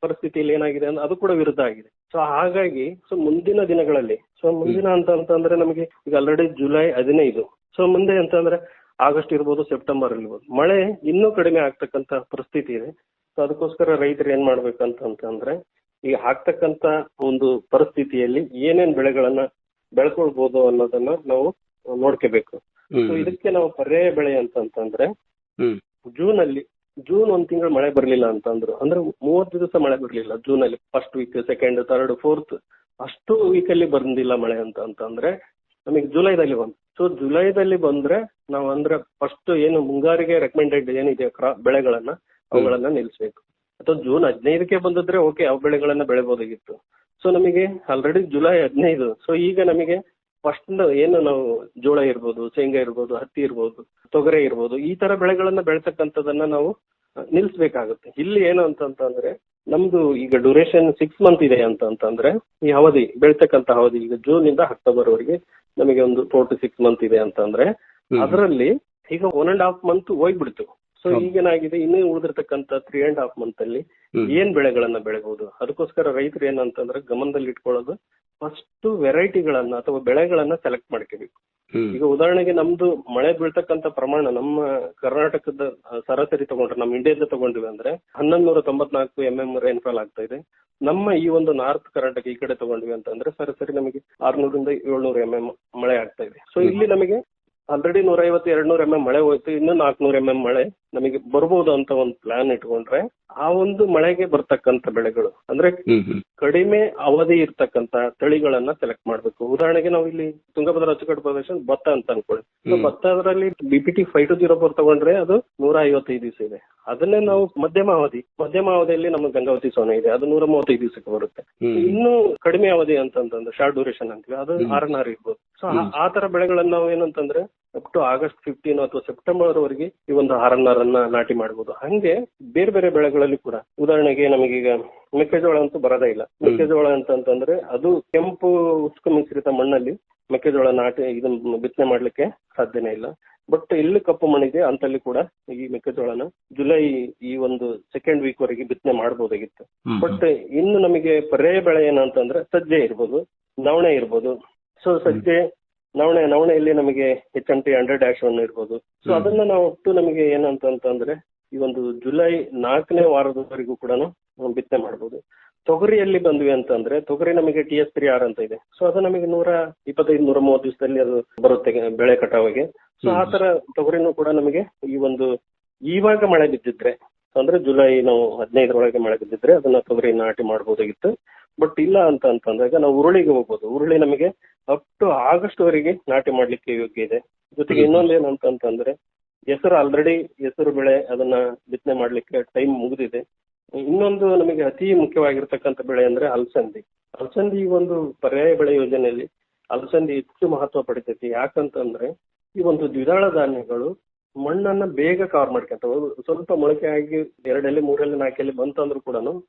ಪರಿಸ್ಥಿತಿಯಲ್ಲಿ ಏನಾಗಿದೆ ಅಂದ್ರೆ ಅದು ಕೂಡ ವಿರುದ್ಧ ಆಗಿದೆ. ಸೊ ಹಾಗಾಗಿ ಸೊ ಮುಂದಿನ ದಿನಗಳಲ್ಲಿ ಮುಂದಿನ ಅಂತಂದ್ರೆ ನಮಗೆ ಈಗ ಆಲ್ರೆಡಿ ಜುಲೈ 15. ಸೊ ಮುಂದೆ ಅಂತಂದ್ರೆ ಆಗಸ್ಟ್ ಇರ್ಬೋದು, ಸೆಪ್ಟೆಂಬರ್ ಇರ್ಬೋದು, ಮಳೆ ಇನ್ನೂ ಕಡಿಮೆ ಆಗ್ತಕ್ಕಂತ ಪರಿಸ್ಥಿತಿ ಇದೆ. ಸೊ ಅದಕ್ಕೋಸ್ಕರ ರೈತರು ಏನ್ ಮಾಡ್ಬೇಕಂತಂದ್ರೆ ಈಗ ಆಗ್ತಕ್ಕಂತ ಒಂದು ಪರಿಸ್ಥಿತಿಯಲ್ಲಿ ಏನೇನ್ ಬೆಳೆಗಳನ್ನ ಬೆಳ್ಕೊಳ್ಬಹುದು ಅನ್ನೋದನ್ನ ನಾವು ನೋಡ್ಕೋಬೇಕು. ಸೊ ಇದಕ್ಕೆ ನಾವು ಪರ್ಯಾಯ ಬೆಳೆ ಅಂತಂದ್ರೆ ಜೂನ್ 1 ತಿಂಗಳು ಮಳೆ ಬರ್ಲಿಲ್ಲ ಅಂತಂದ್ರು, ಅಂದ್ರೆ 30 ದಿವಸ ಮಳೆ ಬರ್ಲಿಲ್ಲ ಜೂನ್ ಅಲ್ಲಿ, first week, second, third, fourth ಅಷ್ಟು ವೀಕ್ ಅಲ್ಲಿ ಬಂದಿಲ್ಲ ಮಳೆ ಅಂತಂದ್ರೆ ನಮಗೆ ಜುಲೈದಲ್ಲಿ ಬಂತು. ಸೊ ಜುಲೈದಲ್ಲಿ ಬಂದ್ರೆ ನಾವು ಅಂದ್ರೆ ಫಸ್ಟ್ ಏನು ಮುಂಗಾರಿಗೆ ರೆಕಮೆಂಡೆಡ್ ಏನಿದೆ ಬೆಳೆಗಳನ್ನ ಅವುಗಳನ್ನ ನಿಲ್ಲಿಸ್ಬೇಕು. ಅಥವಾ ಜೂನ್ 15ಕ್ಕೆ ಬಂದಿದ್ರೆ ಓಕೆ, ಯಾವ ಬೆಳೆಗಳನ್ನ ಬೆಳೆಬಹುದಾಗಿತ್ತು. ಸೊ ನಮಗೆ ಆಲ್ರೆಡಿ ಜುಲೈ 15. ಸೊ ಈಗ ನಮಗೆ ಫಸ್ಟ್ ಏನು ನಾವು ಜೋಳ ಇರ್ಬೋದು, ಶೇಂಗಾ ಇರ್ಬೋದು, ಹತ್ತಿ ಇರ್ಬೋದು, ತೊಗರೆ ಇರ್ಬೋದು, ಈ ತರ ಬೆಳೆಗಳನ್ನ ಬೆಳ್ತಕ್ಕಂಥದನ್ನ ನಾವು ನಿಲ್ಲಿಸ್ಬೇಕಾಗುತ್ತೆ. ಇಲ್ಲಿ ಏನು ಅಂತಂದ್ರೆ ನಮ್ದು ಈಗ ಡ್ಯೂರೇಷನ್ 6 ಮಂತ್ ಇದೆ ಅಂತಂದ್ರೆ ಈ ಅವಧಿ ಬೆಳ್ತಕ್ಕಂಥ ಅವಧಿ ಈಗ ಜೂನ್ ಇಂದ ಅಕ್ಟೋಬರ್ ವರೆಗೆ ನಮಗೆ ಒಂದು 4 to 6 ಮಂತ್ ಇದೆ ಅಂತಂದ್ರೆ ಅದರಲ್ಲಿ ಈಗ 1.5 ಮಂತ್ ಹೋಗ್ಬಿಡ್ತು. ಸೊ ಈಗೇನಾಗಿದೆ, ಇನ್ನೂ ಉಳಿದಿರ್ತಕ್ಕಂಥ 3.5 ಮಂತ್ ಅಲ್ಲಿ ಏನ್ ಬೆಳೆಗಳನ್ನ ಬೆಳೆಬಹುದು. ಅದಕ್ಕೋಸ್ಕರ ರೈತರು ಏನಂತಂದ್ರೆ ಗಮನದಲ್ಲಿ ಇಟ್ಕೊಳ್ಳೋದು, ಫಸ್ಟ್ ವೆರೈಟಿಗಳನ್ನ ಅಥವಾ ಬೆಳೆಗಳನ್ನ ಸೆಲೆಕ್ಟ್ ಮಾಡ್ಕೋಬೇಕು. ಈಗ ಉದಾಹರಣೆಗೆ ನಮ್ದು ಮಳೆ ಬೀಳ್ತಕ್ಕಂಥ ಪ್ರಮಾಣ ನಮ್ಮ ಕರ್ನಾಟಕದ ಸರಾಸರಿ ತಗೊಂಡ್ರೆ, ನಮ್ಮ ಇಂಡಿಯಾದ ತಗೊಂಡ್ವಿ ಅಂದ್ರೆ 1194 mm ರೈನ್ಫಾಲ್ ಆಗ್ತಾ ಇದೆ. ನಮ್ಮ ಈ ಒಂದು ನಾರ್ತ್ ಕರ್ನಾಟಕ ಈ ಕಡೆ ತಗೊಂಡ್ವಿ ಅಂತಂದ್ರೆ ಸರಾಸರಿ ನಮಗೆ 600 ಇಂದ 700 mm ಮಳೆ ಆಗ್ತಾ ಇದೆ. ಸೊ ಇಲ್ಲಿ ನಮಗೆ ಆಲ್ರೆಡಿ 150-200 mm ಮಳೆ ಹೋಯ್ತು, ಇನ್ನು 400 mm ಮಳೆ ನಮಗೆ ಬರ್ಬೋದು ಅಂತ ಒಂದು ಪ್ಲಾನ್ ಇಟ್ಕೊಂಡ್ರೆ ಆ ಒಂದು ಮಳೆಗೆ ಬರ್ತಕ್ಕಂಥ ಬೆಳೆಗಳು ಅಂದ್ರೆ ಕಡಿಮೆ ಅವಧಿ ಇರ್ತಕ್ಕಂಥ ತಳಿಗಳನ್ನ ಸೆಲೆಕ್ಟ್ ಮಾಡ್ಬೇಕು. ಉದಾಹರಣೆಗೆ ನಾವು ಇಲ್ಲಿ ತುಂಗಭದ್ರಾ ಅಚ್ಚುಕಟ್ಟು ಪ್ರದೇಶ ಭತ್ತ ಅಂತ ಅನ್ಕೊಳ್ಳಿ. ಭತ್ತ ಅದರಲ್ಲಿ BPT 5204 ತಗೊಂಡ್ರೆ ಅದು 155 ದಿವಸ ಇದೆ. ಅದನ್ನೇ ನಾವು ಮಧ್ಯಮ ಅವಧಿಯಲ್ಲಿ ನಮ್ಮ ಗಂಗಾವತಿ ಸೋನೆ ಇದೆ, ಅದು 135 ದಿವಸಕ್ಕೆ ಬರುತ್ತೆ. ಇನ್ನು ಕಡಿಮೆ ಅವಧಿ ಅಂತಂದ್ರೆ ಶಾರ್ಟ್ ಡ್ಯೂರೇಷನ್ ಅಂತೀವಿ, ಅದು RNR ಇರ್ಬೋದು. ಸೊ ಆ ತರ ಬೆಳೆಗಳನ್ನ ನಾವು ಏನಂತಂದ್ರೆ ಅಪ್ ಟು ಆಗಸ್ಟ್ 15 ಅಥವಾ ಸೆಪ್ಟೆಂಬರ್ ವರೆಗೆ ಈ ಒಂದು RNR ಅನ್ನ ನಾಟಿ ಮಾಡಬಹುದು. ಹಂಗೆ ಬೇರೆ ಬೇರೆ ಬೆಳೆಗಳಲ್ಲಿ ಕೂಡ ಉದಾಹರಣೆಗೆ ನಮಗೀಗ ಮೆಕ್ಕೆಜೋಳ ಅಂತೂ ಬರೋದೇ ಇಲ್ಲ. ಮೆಕ್ಕೆಜೋಳ ಅಂತಂದ್ರೆ ಅದು ಕೆಂಪು ಉಷ್ಕ ಮಿಶ್ರಿತ ಮಣ್ಣಲ್ಲಿ ಮೆಕ್ಕೆಜೋಳ ನಾಟಿ ಇದನ್ನ ಬಿತ್ತನೆ ಮಾಡ್ಲಿಕ್ಕೆ ಸಾಧ್ಯನೇ ಇಲ್ಲ. ಬಟ್ ಎಲ್ಲಿ ಕಪ್ಪು ಮಣ್ಣಿದೆ ಅಂತಲ್ಲಿ ಕೂಡ ಈ ಮೆಕ್ಕೆಜೋಳನ ಜುಲೈ ಈ ಒಂದು ಸೆಕೆಂಡ್ ವೀಕ್ ವರೆಗೆ ಬಿತ್ತನೆ ಮಾಡಬಹುದಾಗಿತ್ತು. ಬಟ್ ಇನ್ನು ನಮಗೆ ಪರ್ಯಾಯ ಬೆಳೆ ಏನಂತಂದ್ರೆ ಸಜ್ಜೆ ಇರ್ಬೋದು, ನವಣೆ ಇರ್ಬೋದು. ಸೊ ಸಜ್ಜೆ ನವಣೆಯಲ್ಲಿ ನಮಗೆ HMT 100-1 ಇರ್ಬೋದು. ಸೊ ಅದನ್ನ ನಾವು ಒಟ್ಟು ನಮಗೆ ಏನಂತಂದ್ರೆ ಈ ಒಂದು ಜುಲೈ 4ನೇ ವಾರದವರೆಗೂ ಕೂಡ ಬಿತ್ತನೆ ಮಾಡಬಹುದು. ತೊಗರಿಯಲ್ಲಿ ಬಂದ್ವಿ ಅಂತಂದ್ರೆ ತೊಗರಿ ನಮಗೆ TS3R ಅಂತ ಇದೆ. ಸೊ ಅದು ನಮಗೆ 125-130 ದಿವಸದಲ್ಲಿ ಅದು ಬರುತ್ತೆ ಬೆಳೆ ಕಟಾವಿಗೆ. ಸೊ ಆ ತರ ತೊಗರಿನೂ ಕೂಡ ನಮಗೆ ಈ ಒಂದು ಇವಾಗ ಮಳೆ ಬಿದ್ದಿದ್ರೆ ಅಂದ್ರೆ ಜುಲೈ ನಾವು 15ರೊಳಗೆ ಮಳೆ ಬಿದ್ದಿದ್ರೆ ಅದನ್ನ ತೊಗರಿ ನಾಟಿ ಮಾಡಬಹುದಾಗಿತ್ತು. ಬಟ್ ಇಲ್ಲ ಅಂತಂದಾಗ ನಾವು ಉರುಳಿಗೆ ಹೋಗ್ಬೋದು. ಉರುಳಿ ನಮಗೆ ಅಪ್ ಟು ಆಗಸ್ಟ್ ವರೆಗೆ ನಾಟಿ ಮಾಡ್ಲಿಕ್ಕೆ ಯೋಗ್ಯ ಇದೆ. ಜೊತೆಗೆ ಇನ್ನೊಂದು ಏನಂತಂದ್ರೆ ಹೆಸರು ಆಲ್ರೆಡಿ ಹೆಸರು ಬೆಳೆ ಅದನ್ನ ಬಿತ್ತನೆ ಮಾಡ್ಲಿಕ್ಕೆ ಟೈಮ್ ಮುಗಿದಿದೆ. ಇನ್ನೊಂದು ನಮಗೆ ಅತಿ ಮುಖ್ಯವಾಗಿರ್ತಕ್ಕಂಥ ಬೆಳೆ ಅಂದ್ರೆ ಅಲಸಂದಿ. ಈ ಒಂದು ಪರ್ಯಾಯ ಬೆಳೆ ಯೋಜನೆಯಲ್ಲಿ ಅಲಸಂದಿ ಹೆಚ್ಚು ಮಹತ್ವ ಪಡಿತೈತಿ. ಯಾಕಂತಂದ್ರೆ ಈ ಒಂದು ದ್ವಿದಳ ಧಾನ್ಯಗಳು ಮಣ್ಣನ್ನ ಬೇಗ ಕವರ್ ಮಾಡ್ಕೊಂತಾವ. ಸ್ವಲ್ಪ ಮೊಳಕೆ ಆಗಿ 2 3 4 ಬಂತಂದ್ರೂ ಕೂಡ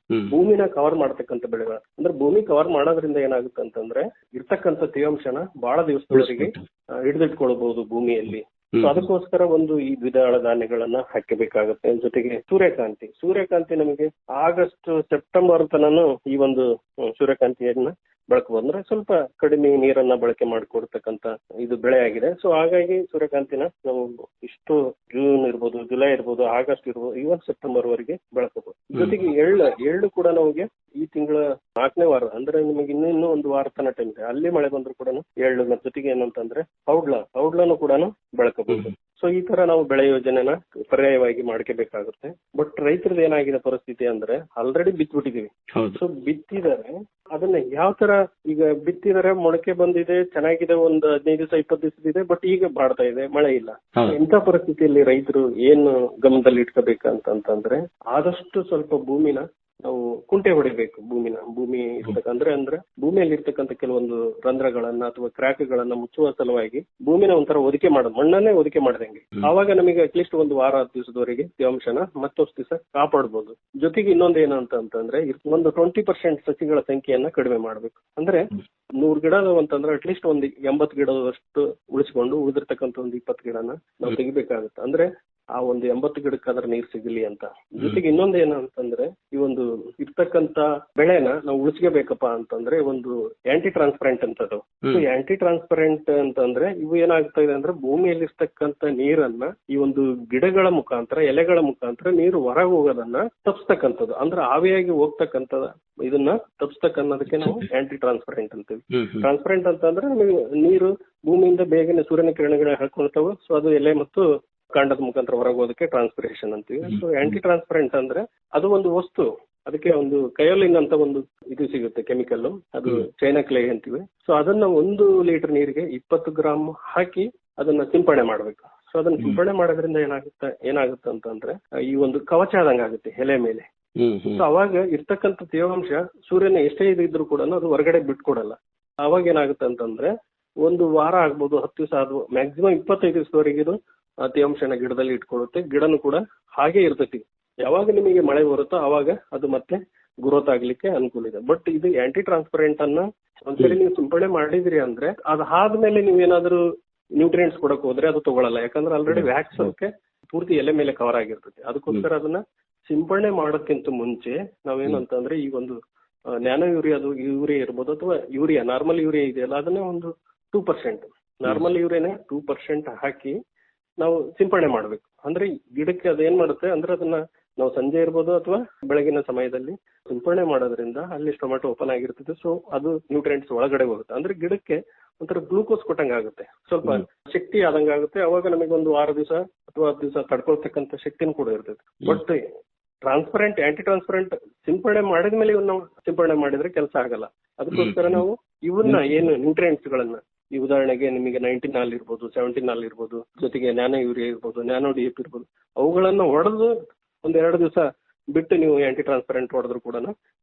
ಭೂಮಿನ ಕವರ್ ಮಾಡ್ತಕ್ಕಂಥ ಬೆಳೆಗಳು. ಅಂದ್ರೆ ಭೂಮಿ ಕವರ್ ಮಾಡೋದ್ರಿಂದ ಏನಾಗುತ್ತೆ ಅಂತಂದ್ರೆ ಇರ್ತಕ್ಕಂಥ ತೇವಾಂಶನ ಬಹಳ ದಿವಸದವರೆಗೆ ಹಿಡಿದಿಟ್ಕೊಳ್ಬಹುದು ಭೂಮಿಯಲ್ಲಿ. ಸೊ ಅದಕ್ಕೋಸ್ಕರ ಒಂದು ಈ ದ್ವಿದಳ ಧಾನ್ಯಗಳನ್ನ ಹಾಕಬೇಕಾಗುತ್ತೆ. ಜೊತೆಗೆ ಸೂರ್ಯಕಾಂತಿ ನಮಗೆ ಆಗಸ್ಟ್ ಸೆಪ್ಟೆಂಬರ್ ತನೂ ಈ ಒಂದು ಸೂರ್ಯಕಾಂತಿಯನ್ನ ಬಳಕಬಹುದು. ಅಂದ್ರೆ ಸ್ವಲ್ಪ ಕಡಿಮೆ ನೀರನ್ನ ಬಳಕೆ ಮಾಡಿಕೊಡ್ತಕ್ಕಂಥ ಇದು ಬೆಳೆ ಆಗಿದೆ. ಸೊ ಹಾಗಾಗಿ ಸೂರ್ಯಕಾಂತಿನ ನಾವು ಇಷ್ಟು ಜೂನ್ ಇರ್ಬೋದು, ಜುಲೈ ಇರ್ಬೋದು, ಆಗಸ್ಟ್ ಇರ್ಬೋದು, ಇವನ್ ಸೆಪ್ಟೆಂಬರ್ ವರೆಗೆ ಬಳಕಬಹುದು. ಜೊತೆಗೆ ಎಳ್ಳು ಕೂಡ ನಮಗೆ ಈ ತಿಂಗಳ 4ನೇ ವಾರ ಅಂದ್ರೆ ನಿಮಗೆ ಇನ್ನೂ ಒಂದು ವಾರ ತನ ಟೈಮ್ ಇದೆ. ಅಲ್ಲಿ ಮಳೆ ಬಂದ್ರು ಕೂಡ ಎಳ್ಳು ಜೊತೆಗೆ ಏನಂತಂದ್ರೆ ಔಡ್ಲನು ಕೂಡ ಬಳಕಬಹುದು. ಸೊ ಈ ತರ ನಾವು ಬೆಳೆ ಯೋಜನೆನ ಪರ್ಯಾಯವಾಗಿ ಮಾಡ್ಕೋಬೇಕಾಗುತ್ತೆ. ಬಟ್ ರೈತರದ್ದು ಏನಾಗಿದೆ ಪರಿಸ್ಥಿತಿ ಅಂದ್ರೆ ಆಲ್ರೆಡಿ ಬಿತ್ಬಿಟ್ಟಿದೀವಿ. ಸೊ ಬಿತ್ತಿದರೆ ಅದನ್ನ ಯಾವ ತರ ಈಗ ಬಿತ್ತಿದರೆ ಮೊಳಕೆ ಬಂದಿದೆ, ಚೆನ್ನಾಗಿದೆ, ಒಂದು 15 ದಿವಸ 20 ದಿವಸದಿದೆ. ಬಟ್ ಈಗ ಬಾಡ್ತಾ ಇದೆ, ಮಳೆ ಇಲ್ಲ. ಇಂಥ ಪರಿಸ್ಥಿತಿಯಲ್ಲಿ ರೈತರು ಏನು ಗಮನದಲ್ಲಿ ಇಟ್ಕೋಬೇಕಂತಂದ್ರೆ ಆದಷ್ಟು ಸ್ವಲ್ಪ ಭೂಮಿನ ನಾವು ಕುಂಟೆ ಹೊಡಿಬೇಕು. ಭೂಮಿ ಅಂದ್ರೆ ಭೂಮಿಯಲ್ಲಿ ಇರ್ತಕ್ಕಂಥ ಕೆಲವೊಂದು ರಂಧ್ರಗಳನ್ನ ಅಥವಾ ಕ್ರ್ಯಾಕ್ಗಳನ್ನ ಮುಚ್ಚುವ ಸಲುವಾಗಿ ಭೂಮಿನ ಒಂಥರ ಒದಿಕೆ ಮಾಡೋದು, ಮಣ್ಣನ್ನೇ ಒದಿಕೆ ಮಾಡದಂಗೆ. ಆವಾಗ ನಮಗೆ ಅಟ್ಲೀಸ್ಟ್ ಒಂದು ವಾರ 10 ದಿವಸದವರೆಗೆ ತೇವಾಂಶನ ಮತ್ತಷ್ಟು ದಿವಸ ಕಾಪಾಡಬಹುದು. ಜೊತೆಗೆ ಇನ್ನೊಂದು ಏನಂತಂದ್ರೆ ಒಂದು 20% ಸಸಿಗಳ ಸಂಖ್ಯೆಯನ್ನ ಕಡಿಮೆ ಮಾಡ್ಬೇಕು. ಅಂದ್ರೆ 100 ಗಿಡ ಅಂತಂದ್ರೆ ಅಟ್ಲೀಸ್ಟ್ ಒಂದು 80 ಗಿಡದಷ್ಟು ಉಳಿಸಿಕೊಂಡು ಉಳಿದಿರ್ತಕ್ಕಂಥ ಒಂದು 20 ಗಿಡನ ನಾವು ತೆಗಿಬೇಕಾಗುತ್ತೆ. ಅಂದ್ರೆ ಆ ಒಂದು 80 ಗಿಡಕ್ಕೆ ಅದರ ನೀರು ಸಿಗಲಿ ಅಂತ. ಜೊತೆಗೆ ಇನ್ನೊಂದು ಏನಂತಂದ್ರೆ ಈ ಒಂದು ಇರ್ತಕ್ಕಂತ ಬೆಳೆನ ನಾವು ಉಳಿಸ್ಕೋಬೇಕಪ್ಪ ಅಂತಂದ್ರೆ ಒಂದು ಆಂಟಿ ಟ್ರಾನ್ಸ್ಪರೆಂಟ್ ಅಂತದ್ದು. ಆಂಟಿ ಟ್ರಾನ್ಸ್ಪರೆಂಟ್ ಅಂತಂದ್ರೆ ಇವು ಏನಾಗ್ತಾ ಇದೆ ಅಂದ್ರೆ ಭೂಮಿಯಲ್ಲಿ ಇರ್ತಕ್ಕಂತ ನೀರನ್ನ ಈ ಒಂದು ಗಿಡಗಳ ಮುಖಾಂತರ, ಎಲೆಗಳ ಮುಖಾಂತರ ನೀರು ಹೊರಗೆ ಹೋಗೋದನ್ನ ತಪ್ಪಿಸ್ತಕ್ಕಂಥದ್ದು. ಅಂದ್ರೆ ಆವಿಯಾಗಿ ಹೋಗ್ತಕ್ಕಂಥ ಇದನ್ನ ತಪ್ಪಿಸ್ತಕ್ಕನ್ನೋದಕ್ಕೆ ನಾವು ಆಂಟಿ ಟ್ರಾನ್ಸ್ಪರೆಂಟ್ ಅಂತೀವಿ. ಟ್ರಾನ್ಸ್ಪರೆಂಟ್ ಅಂತಂದ್ರೆ ನಮಗೆ ನೀರು ಭೂಮಿಯಿಂದ ಬೇಗನೆ ಸೂರ್ಯನ ಕಿರಣಗಳ ಹೇಳ್ಕೊಳ್ತಾವೆ. ಸೊ ಅದು ಎಲೆ ಮತ್ತು ಕಾಂಡದ ಮುಖಾಂತರ ಹೊರಗೋದಕ್ಕೆ ಟ್ರಾನ್ಸ್ಪಿರೇಷನ್ ಅಂತೀವಿ. ಸೊ ಆಂಟಿ ಟ್ರಾನ್ಸ್ಪರೆಂಟ್ ಅಂದ್ರೆ ಅದು ಒಂದು ವಸ್ತು, ಅದಕ್ಕೆ ಒಂದು ಕಯೋಲಿನ್ ಅಂತ ಒಂದು ಇದು ಸಿಗುತ್ತೆ ಕೆಮಿಕಲ್, ಅದು ಚೈನಾ ಕ್ಲೇ ಅಂತೀವಿ. ಸೊ ಅದನ್ನ 1 ಲೀಟರ್ ನೀರಿಗೆ 20 ಗ್ರಾಮ್ ಹಾಕಿ ಅದನ್ನ ಸಿಂಪಡಣೆ ಮಾಡ್ಬೇಕು. ಸೊ ಅದನ್ನ ಸಿಂಪಡಣೆ ಮಾಡೋದ್ರಿಂದ ಏನಾಗುತ್ತೆ ಅಂತಂದ್ರೆ ಈ ಒಂದು ಕವಚ ಆದಂಗ ಆಗುತ್ತೆ ಎಲೆ ಮೇಲೆ. ಸೊ ಅವಾಗ ಇರ್ತಕ್ಕಂಥ ತೇವಾಂಶ ಸೂರ್ಯನ ಎಷ್ಟೇ ಇದ್ರೂ ಕೂಡ ಅದು ಹೊರಗಡೆ ಬಿಟ್ಕೊಡಲ್ಲ. ಅವಾಗ ಏನಾಗುತ್ತೆ ಅಂತಂದ್ರೆ 1 ವಾರ ಆಗ್ಬೋದು, 10 ದಿವಸ ಆದ್ವು, ಮ್ಯಾಕ್ಸಿಮಮ್ 25 ದಿವಸದವರೆಗೆ ಆ ತೇವಾಂಶನ ಗಿಡದಲ್ಲಿ ಇಟ್ಕೊಳ್ಳುತ್ತೆ. ಗಿಡನು ಕೂಡ ಹಾಗೆ ಇರ್ತೈತಿ. ಯಾವಾಗ ನಿಮಗೆ ಮಳೆ ಬರುತ್ತೋ ಅವಾಗ ಅದು ಮತ್ತೆ ಗ್ರೋತ್ ಆಗ್ಲಿಕ್ಕೆ ಅನುಕೂಲ ಇದೆ. ಬಟ್ ಇದು ಆಂಟಿ ಟ್ರಾನ್ಸ್ಪರೆಂಟ್ ಅನ್ನ ಒಂದ್ಸರಿ ನೀವು ಸಿಂಪಡಣೆ ಮಾಡಿದ್ರಿ ಅಂದ್ರೆ ಅದಾದ್ಮೇಲೆ ನೀವೇನಾದ್ರೂ ನ್ಯೂಟ್ರಿಯೆಂಟ್ಸ್ ಕೊಡಕ್ ಹೋದ್ರೆ ಅದು ತಗೊಳಲ್ಲ. ಯಾಕಂದ್ರೆ ಆಲ್ರೆಡಿ ವ್ಯಾಕ್ಸ್ ಅದಕ್ಕೆ ಪೂರ್ತಿ ಎಲೆ ಮೇಲೆ ಕವರ್ ಆಗಿರ್ತೈತಿ. ಅದಕ್ಕೋಸ್ಕರ ಅದನ್ನ ಸಿಂಪಡಣೆ ಮಾಡೋದಕ್ಕಿಂತ ಮುಂಚೆ ನಾವೇನಂತಂದ್ರೆ ಈ ಒಂದು ನ್ಯಾನೋ ಯೂರಿಯಾ ಇರ್ಬೋದು ಅಥವಾ ಯೂರಿಯಾ ನಾರ್ಮಲ್ ಯೂರಿಯಾ ಇದೆಯಲ್ಲ ಅದನ್ನ ಒಂದು 2%, ನಾರ್ಮಲ್ ಯೂರಿಯಾನೇ 2% ಹಾಕಿ ನಾವು ಸಿಂಪಡಣೆ ಮಾಡ್ಬೇಕು. ಅಂದ್ರೆ ಗಿಡಕ್ಕೆ ಅದೇನ್ ಮಾಡುತ್ತೆ ಅಂದ್ರೆ ಅದನ್ನ ನಾವು ಸಂಜೆ ಇರ್ಬೋದು ಅಥವಾ ಬೆಳಗಿನ ಸಮಯದಲ್ಲಿ ಸಿಂಪಡಣೆ ಮಾಡೋದ್ರಿಂದ ಅಲ್ಲಿ ಟೊಮೆಟೊ ಓಪನ್ ಆಗಿರ್ತದೆ. ಸೊ ಅದು ನ್ಯೂಟ್ರಿಯೆಂಟ್ಸ್ ಒಳಗಡೆ ಹೋಗುತ್ತೆ. ಅಂದ್ರೆ ಗಿಡಕ್ಕೆ ಒಂಥರ ಗ್ಲೂಕೋಸ್ ಕೊಟ್ಟಂಗ ಆಗುತ್ತೆ, ಸ್ವಲ್ಪ ಶಕ್ತಿ ಆದಂಗ ಆಗುತ್ತೆ. ಅವಾಗ ನಮಗೆ ಒಂದು 6 ದಿವಸ ಅಥವಾ 10 ದಿವಸ ತಡ್ಕೊಳ್ತಕ್ಕಂಥ ಶಕ್ತಿನೂ ಕೂಡ ಇರ್ತೈತೆ. ಬಟ್ ಟ್ರಾನ್ಸ್ಪರೆಂಟ್ ಆಂಟಿ ಟ್ರಾನ್ಸ್ಪರೆಂಟ್ ಸಿಂಪಡಣೆ ಮಾಡಿದ್ಮೇಲೆ ಇವನ್ನ ಸಿಂಪಡಣೆ ಮಾಡಿದ್ರೆ ಕೆಲಸ ಆಗಲ್ಲ. ಅದಕ್ಕೋಸ್ಕರ ನಾವು ಇವನ್ನ ಏನು ನ್ಯೂಟ್ರಿಯೆಂಟ್ಸ್ ಗಳನ್ನ, ಈ ಉದಾಹರಣೆಗೆ ನಿಮಗೆ 19 ಇರ್ಬೋದು, 17 ಇರ್ಬೋದು, ಜೊತೆಗೆ ನ್ಯಾನೋ ಯೂರಿಯಾ ಇರ್ಬೋದು, ನ್ಯಾನೋ DAP ಇರ್ಬೋದು, ಅವುಗಳನ್ನ ಹೊಡೆದು ಒಂದ್ 2 ದಿವಸ ಬಿಟ್ಟು ನೀವು ಆಂಟಿ ಟ್ರಾನ್ಸ್ಪರೆಂಟ್ ಹೊಡೆದ್ರು ಕೂಡ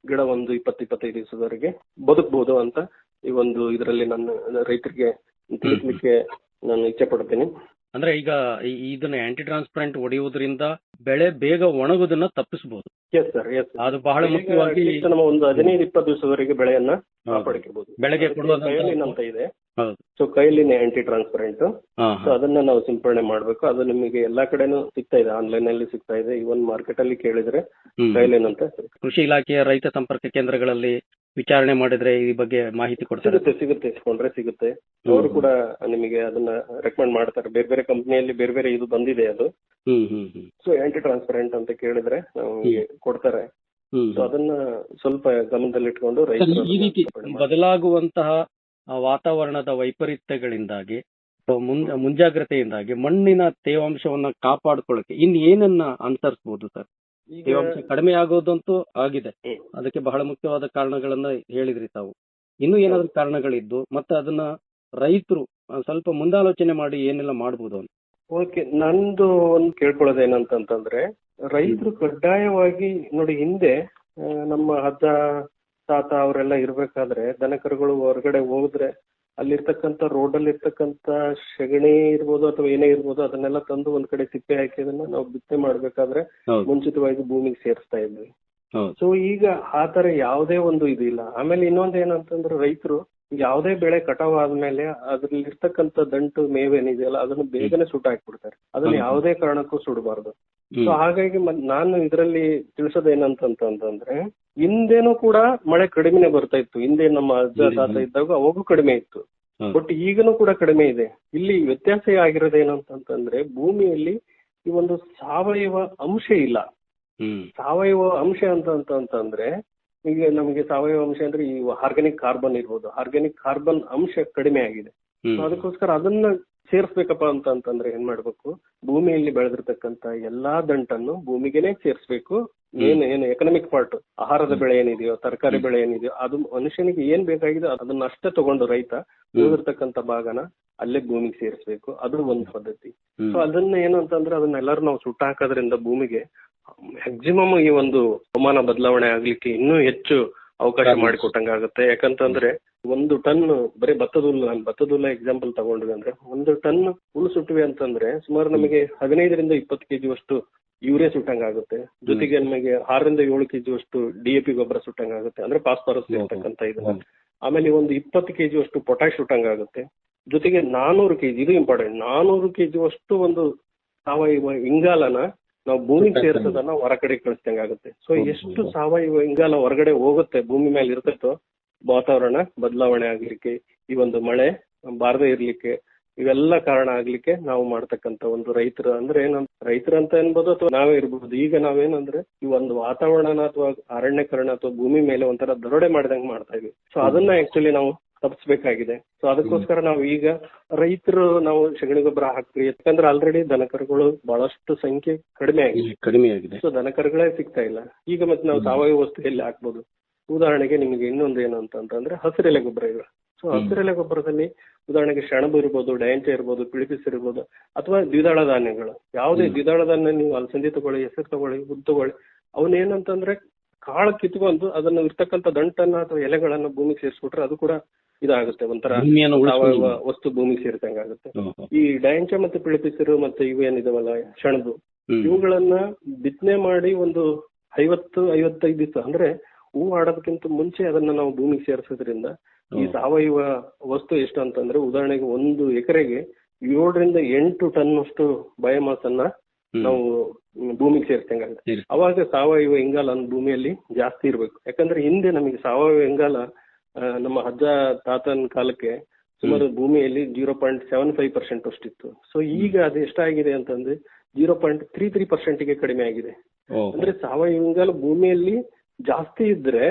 ಗಿಡ ಒಂದು 20-25 ದಿವಸದವರೆಗೆ ಬದುಕಬಹುದು ಅಂತ ಈ ಒಂದು ಇದರಲ್ಲಿ ನನ್ನ ರೈತರಿಗೆ ತಿಳಿಸ್ಲಿಕ್ಕೆ ನಾನು ಇಚ್ಛೆ ಪಡ್ತೀನಿ. ಅಂದ್ರೆ ಈಗ ಇದನ್ನ ಆಂಟಿ ಟ್ರಾನ್ಸ್ಪರೆಂಟ್ ಹೊಡೆಯುವುದರಿಂದ ಬೆಳೆ ಬೇಗ ಒಣಗುದನ್ನ ತಪ್ಪಿಸಬಹುದು. Yes sir, yes. ಅದು ಬಹಳ ಮುಖ್ಯವಾಗಿ ನಮ್ಮ ಒಂದು 15-20 ದಿವಸದವರೆಗೆ ಬೆಳೆಯನ್ನ ಕಾಪಾಡಿಕಬಹುದು. ಬೆಳೆಗೆ ಕೈಲಿನ್ ಅಂತ ಇದೆ. ಸೊ ಕೈಲಿನ್ ಆಂಟಿ ಟ್ರಾನ್ಸ್ಪರೆಂಟ್, ಸೊ ಅದನ್ನ ನಾವು ಸಿಂಪಡಣೆ ಮಾಡ್ಬೇಕು. ಅದು ನಿಮಗೆ ಎಲ್ಲಾ ಕಡೆನೂ ಸಿಗ್ತಾ ಇದೆ, ಆನ್ಲೈನ್ ಅಲ್ಲಿ ಸಿಗ್ತಾ ಇದೆ. ಇವನ್ ಮಾರ್ಕೆಟ್ ಅಲ್ಲಿ ಕೇಳಿದ್ರೆ ಕೈಲಿನ್ ಅಂತ. ಕೃಷಿ ಇಲಾಖೆಯ ರೈತ ಸಂಪರ್ಕ ಕೇಂದ್ರಗಳಲ್ಲಿ ವಿಚಾರಣೆ ಮಾಡಿದ್ರೆ ಈ ಬಗ್ಗೆ ಮಾಹಿತಿ ಕೊಡ್ತಾರೆ. ಸಿಗುತ್ತೆ. ಅವರು ಕೂಡ ನಿಮಗೆ ಅದನ್ನ ರೆಕಮೆಂಡ್ ಮಾಡ್ತಾರೆ. ಬೇರೆ ಬೇರೆ ಕಂಪನಿಯಲ್ಲಿ ಬೇರೆ ಬೇರೆ ಇದು ಬಂದಿದೆ ಅದು. ಸೊ ಆಂಟಿ ಟ್ರಾನ್ಸ್ಪರೆಂಟ್ ಅಂತ ಕೇಳಿದ್ರೆ ಕೊಡ್ತಾರೆ. ಸೊ ಅದನ್ನ ಸ್ವಲ್ಪ ಗಮನದಲ್ಲಿಟ್ಕೊಂಡು ರೈತರು ಈ ರೀತಿ ಬದಲಾಗುವಂತಹ ವಾತಾವರಣದ ವೈಪರೀತ್ಯಗಳಿಂದಾಗಿ ಮುಂಜಾಗ್ರತೆಯಿಂದಾಗಿ ಮಣ್ಣಿನ ತೇವಾಂಶವನ್ನ ಕಾಪಾಡಿಕೊಳ್ಳಕ್ಕೆ ಇನ್ನು ಏನನ್ನ ಅನುಸರಿಸಬಹುದು ಸರ್? ತೇವಾಂಶ ಕಡಿಮೆ ಆಗೋದಂತೂ ಆಗಿದೆ, ಅದಕ್ಕೆ ಬಹಳ ಮುಖ್ಯವಾದ ಕಾರಣಗಳನ್ನ ಹೇಳಿದ್ರಿ ತಾವು. ಇನ್ನೂ ಏನಾದ್ರು ಕಾರಣಗಳಿದ್ದು ಮತ್ತೆ ಅದನ್ನ ರೈತರು ಸ್ವಲ್ಪ ಮುಂದಾಲೋಚನೆ ಮಾಡಿ ಏನೆಲ್ಲ ಮಾಡಬಹುದು ಅಂತ. ಓಕೆ, ನಂದು ಒಂದು ಕೇಳ್ಕೊಳ್ಳೋದೇನಂತಂದ್ರೆ ರೈತರು ಕಡ್ಡಾಯವಾಗಿ ನೋಡಿ, ಹಿಂದೆ ನಮ್ಮ ಅಜ್ಜ ತಾತ ಅವರೆಲ್ಲ ಇರ್ಬೇಕಾದ್ರೆ ದನಕರುಗಳು ಹೊರಗಡೆ ಹೋದ್ರೆ ಅಲ್ಲಿರ್ತಕ್ಕಂಥ ರೋಡಲ್ಲಿ ಇರ್ತಕ್ಕಂಥ ಸೆಗಣಿ ಇರ್ಬೋದು ಅಥವಾ ಏನೇ ಇರ್ಬೋದು ಅದನ್ನೆಲ್ಲ ತಂದು ಒಂದ್ ಕಡೆ ಸಿಪ್ಪೆ ಹಾಕಿ ಅದನ್ನ ನಾವು ಬಿತ್ತನೆ ಮಾಡ್ಬೇಕಾದ್ರೆ ಮುಂಚಿತವಾಗಿ ಭೂಮಿಗೆ ಸೇರಿಸ್ತಾ ಇದ್ವಿ. ಸೊ ಈಗ ಆ ತರ ಯಾವುದೇ ಒಂದು ಇದು ಇಲ್ಲ. ಆಮೇಲೆ ಇನ್ನೊಂದ್ ಏನಂತಂದ್ರೆ ರೈತರು ಯಾವುದೇ ಬೆಳೆ ಕಟಾವ್ ಆದ್ಮೇಲೆ ಅದ್ರಲ್ಲಿ ಇರ್ತಕ್ಕಂಥ ದಂಟು ಮೇವೇನಿದೆಯಲ್ಲ ಅದನ್ನ ಬೇಗನೆ ಸುಟ್ಟು ಹಾಕ್ಬಿಡ್ತಾರೆ. ಅದನ್ನ ಯಾವುದೇ ಕಾರಣಕ್ಕೂ ಸುಡಬಾರ್ದು. ಸೊ ಹಾಗಾಗಿ ನಾನು ಇದರಲ್ಲಿ ತಿಳಿಸೋದೇನಂತಂದ್ರೆ ಹಿಂದೇನು ಕೂಡ ಮಳೆ ಕಡಿಮೆನೆ ಬರ್ತಾ ಇತ್ತು. ಹಿಂದೆ ನಮ್ಮ ಅಜ್ಜ ತಾತ ಇದ್ದಾಗ ಅವಾಗೂ ಕಡಿಮೆ ಇತ್ತು, ಬಟ್ ಈಗನೂ ಕೂಡ ಕಡಿಮೆ ಇದೆ. ಇಲ್ಲಿ ವ್ಯತ್ಯಾಸ ಆಗಿರೋದೇನಂತಂದ್ರೆ ಭೂಮಿಯಲ್ಲಿ ಈ ಒಂದು ಸಾವಯವ ಅಂಶ ಇಲ್ಲ. ಸಾವಯವ ಅಂಶ ಅಂತಂದ್ರೆ ಈಗ ನಮಗೆ ಸಾವಯವ ಅಂಶ ಅಂದ್ರೆ ಈ ಆರ್ಗ್ಯಾನಿಕ್ ಕಾರ್ಬನ್ ಇರ್ಬೋದು, ಆರ್ಗ್ಯಾನಿಕ್ ಕಾರ್ಬನ್ ಅಂಶ ಕಡಿಮೆ ಆಗಿದೆ. ಅದಕ್ಕೋಸ್ಕರ ಅದನ್ನ ಸೇರ್ಸ್ಬೇಕಪ್ಪ ಅಂತಂದ್ರೆ ಏನ್ ಮಾಡ್ಬೇಕು, ಭೂಮಿಯಲ್ಲಿ ಬೆಳೆದಿರ್ತಕ್ಕಂತ ಎಲ್ಲಾ ದಂಟನ್ನು ಭೂಮಿಗೆನೆ ಸೇರ್ಸ್ಬೇಕು. ಏನು ಎಕನಾಮಿಕ್ ಪಾರ್ಟ್, ಆಹಾರದ ಬೆಳೆ ಏನಿದೆಯೋ, ತರಕಾರಿ ಬೆಳೆ ಏನಿದೆಯೋ ಅದು ಮನುಷ್ಯನಿಗೆ ಏನ್ ಬೇಕಾಗಿದೆ ಅದನ್ನ ಅಷ್ಟೇ ತಗೊಂಡು ರೈತ ಉಳಿದಿರ್ತಕ್ಕಂಥ ಭಾಗನ ಅಲ್ಲೇ ಭೂಮಿಗೆ ಸೇರಿಸ್ಬೇಕು. ಅದು ಒಂದು ಪದ್ಧತಿ. ಸೊ ಅದನ್ನ ಏನು ಅಂತಂದ್ರೆ ಅದನ್ನೆಲ್ಲರೂ ನಾವು ಸುಟ್ಟ ಹಾಕೋದ್ರಿಂದ ಭೂಮಿಗೆ ಮ್ಯಾಕ್ಸಿಮಮ್ ಈ ಒಂದು ಹವಾಮಾನ ಬದಲಾವಣೆ ಆಗ್ಲಿಕ್ಕೆ ಇನ್ನೂ ಹೆಚ್ಚು ಅವಕಾಶ ಮಾಡಿಕೊಟ್ಟಂಗಾಗುತ್ತೆ. ಯಾಕಂತಂದ್ರೆ 1 ಟನ್ ಬರೀ ಭತ್ತದ ಹುಲ್ಲ ಎಕ್ಸಾಂಪಲ್ ತಗೊಂಡ್ವಿ ಅಂದ್ರೆ 1 ಟನ್ ಹುಲ್ಲು ಸುಟ್ವಿ ಅಂತಂದ್ರೆ ಸುಮಾರು ನಮಗೆ 15ರಿಂದ 20 kg ಅಷ್ಟು ಯೂರಿಯಾ ಸುಟ್ಟಂಗಾಗುತ್ತೆ. ಜೊತೆಗೆ ನಮಗೆ 6ರಿಂದ 7 kg ಅಷ್ಟು DAP ಗೊಬ್ಬರ ಸುಟ್ಟಂಗಾಗುತ್ತೆ, ಅಂದ್ರೆ ಫಾಸ್ಫರಸ್ ಇರ್ತಕ್ಕಂಥ ಇದನ್ನ. ಆಮೇಲೆ ಒಂದು 20 kg ಅಷ್ಟು ಪೊಟ್ಯಾಶ್ ಸುಟ್ಟಂಗಾಗುತ್ತೆ. ಜೊತೆಗೆ 400 kg, ಇದು ಇಂಪಾರ್ಟೆಂಟ್, 400 kg ಅಷ್ಟು ಒಂದು ಸಾವಯವ ಇಂಗಾಲನ ನಾವು ಭೂಮಿಗೆ ಸೇರಿಸೋದನ್ನ ಹೊರಗಡೆ ಕಳಿಸ್ದಂಗಾಗುತ್ತೆ. ಸೊ ಎಷ್ಟು ಸಾವಯವ ಇಂಗಾಲ ಹೊರಗಡೆ ಹೋಗುತ್ತೆ ಭೂಮಿ ಮೇಲೆ ಇರ್ತೈತೋ ವಾತಾವರಣ ಬದಲಾವಣೆ ಆಗ್ಲಿಕ್ಕೆ, ಈ ಒಂದು ಮಳೆ ಬಾರದೇ ಇರ್ಲಿಕ್ಕೆ ಇವೆಲ್ಲ ಕಾರಣ ಆಗ್ಲಿಕ್ಕೆ ನಾವು ಮಾಡ್ತಕ್ಕಂಥ ಒಂದು ರೈತರಂತ ಅನ್ಬೋದು ಅಥವಾ ನಾವೇ ಇರ್ಬೋದು. ಈಗ ನಾವೇನಂದ್ರೆ ಈ ಒಂದು ವಾತಾವರಣ ಅಥವಾ ಅರಣ್ಯಕರಣ ಅಥವಾ ಭೂಮಿ ಮೇಲೆ ಒಂಥರ ದರೋಡೆ ಮಾಡಿದಂಗೆ ಮಾಡ್ತಾ ಇದೀವಿ. ಸೊ ಅದನ್ನ ಆಕ್ಚುಲಿ ನಾವು ತಪ್ಪಿಸ್ಬೇಕಾಗಿದೆ. ಸೊ ಅದಕ್ಕೋಸ್ಕರ ನಾವು ಈಗ ರೈತರು ನಾವು ಸಗಣಿ ಗೊಬ್ಬರ ಹಾಕ್ತೀವಿ, ಯಾಕಂದ್ರೆ ಆಲ್ರೆಡಿ ದನಕರುಗಳು ಬಹಳಷ್ಟು ಸಂಖ್ಯೆ ಕಡಿಮೆ ಆಗಿದೆ. ಸೊ ದನಕರುಗಳೇ ಸಿಗ್ತಾ ಇಲ್ಲ. ಈಗ ಮತ್ತೆ ನಾವು ಸಾವಯವ ವಸ್ತು ಎಲ್ಲಿ ಹಾಕ್ಬೋದು? ಉದಾಹರಣೆಗೆ ನಿಮಗೆ ಇನ್ನೊಂದು ಏನು ಅಂತಂದ್ರೆ ಹಸಿರೆಲೆ ಗೊಬ್ಬರಗಳು. ಸೊ ಹಸಿರೆಲೆ ಗೊಬ್ಬರದಲ್ಲಿ ಉದಾಹರಣೆಗೆ ಸೆಣಬು ಇರ್ಬೋದು, ಡಯಾಂಚ ಇರ್ಬೋದು, ಪಿಳಿಪಿಸ್ ಇರ್ಬೋದು, ಅಥವಾ ದ್ವಿದಳ ಧಾನ್ಯಗಳು. ಯಾವುದೇ ದ್ವಿದಳ ಧಾನ್ಯ ನೀವು ಅಲಸಂದಿ ತಗೊಳ್ಳಿ, ಹೆಸರು ತಗೊಳ್ಳಿ, ಉದ್ದು ತಗೊಳ್ಳಿ, ಅವನೇನಂತಂದ್ರೆ ಕಾಳು ಕಿತ್ಕೊಂಡು ಅದನ್ನ ಇರ್ತಕ್ಕಂಥ ದಂಟನ್ನ ಅಥವಾ ಎಲೆಗಳನ್ನ ಭೂಮಿಗೆ ಸೇರಿಸ್ಬಿಟ್ರೆ ಅದು ಕೂಡ ಇದಾಗುತ್ತೆ, ಒಂಥರ ಸಾವಯವ ವಸ್ತು ಭೂಮಿಗೆ ಸೇರಿದಂಗೆ ಆಗುತ್ತೆ. ಈ ಡಯಾಂಚ ಮತ್ತೆ ಪಿಳಿಪಿಸಿರು ಮತ್ತೆ ಇವೇನಿದಾವಲ್ಲ ಸೆಣಬು, ಇವುಗಳನ್ನ ಬಿತ್ತನೆ ಮಾಡಿ ಒಂದು 50-55 ದಿವಸ ಅಂದ್ರೆ ಹೂ ಆಡೋದಕ್ಕಿಂತ ಮುಂಚೆ ಅದನ್ನ ನಾವು ಭೂಮಿಗೆ ಸೇರಿಸೋದ್ರಿಂದ ಈ ಸಾವಯವ ವಸ್ತು ಎಷ್ಟು ಅಂತಂದ್ರೆ ಉದಾಹರಣೆಗೆ 1 ಎಕರೆಗೆ 7-8 ಟನ್ ಅಷ್ಟು ಬಯೋಮಾಸ್ ಅನ್ನ ನಾವು ಭೂಮಿಗೆ ಸೇರಿಸಂಗಾಗುತ್ತೆ. ಅವಾಗ ಸಾವಯವ ಇಂಗಾಲ ಭೂಮಿಯಲ್ಲಿ ಜಾಸ್ತಿ ಇರ್ಬೇಕು. ಯಾಕಂದ್ರೆ ಹಿಂದೆ ನಮಗೆ ಸಾವಯವ ಇಂಗಾಲ ನಮ್ಮ ಅಜ್ಜ ತಾತನ ಕಾಲಕ್ಕೆ ಸುಮಾರು ಭೂಮಿಯಲ್ಲಿ 0.75% ಅಷ್ಟಿತ್ತು. ಸೊ ಈಗ ಅದು ಎಷ್ಟಾಗಿದೆ ಅಂತಂದ್ರೆ 0.33%ಗೆ ಕಡಿಮೆ ಆಗಿದೆ. ಅಂದ್ರೆ ಸಾವಯವ ಇಂಗಾಲ ಭೂಮಿಯಲ್ಲಿ ಜಾಸ್ತಿ ಇದ್ರೆ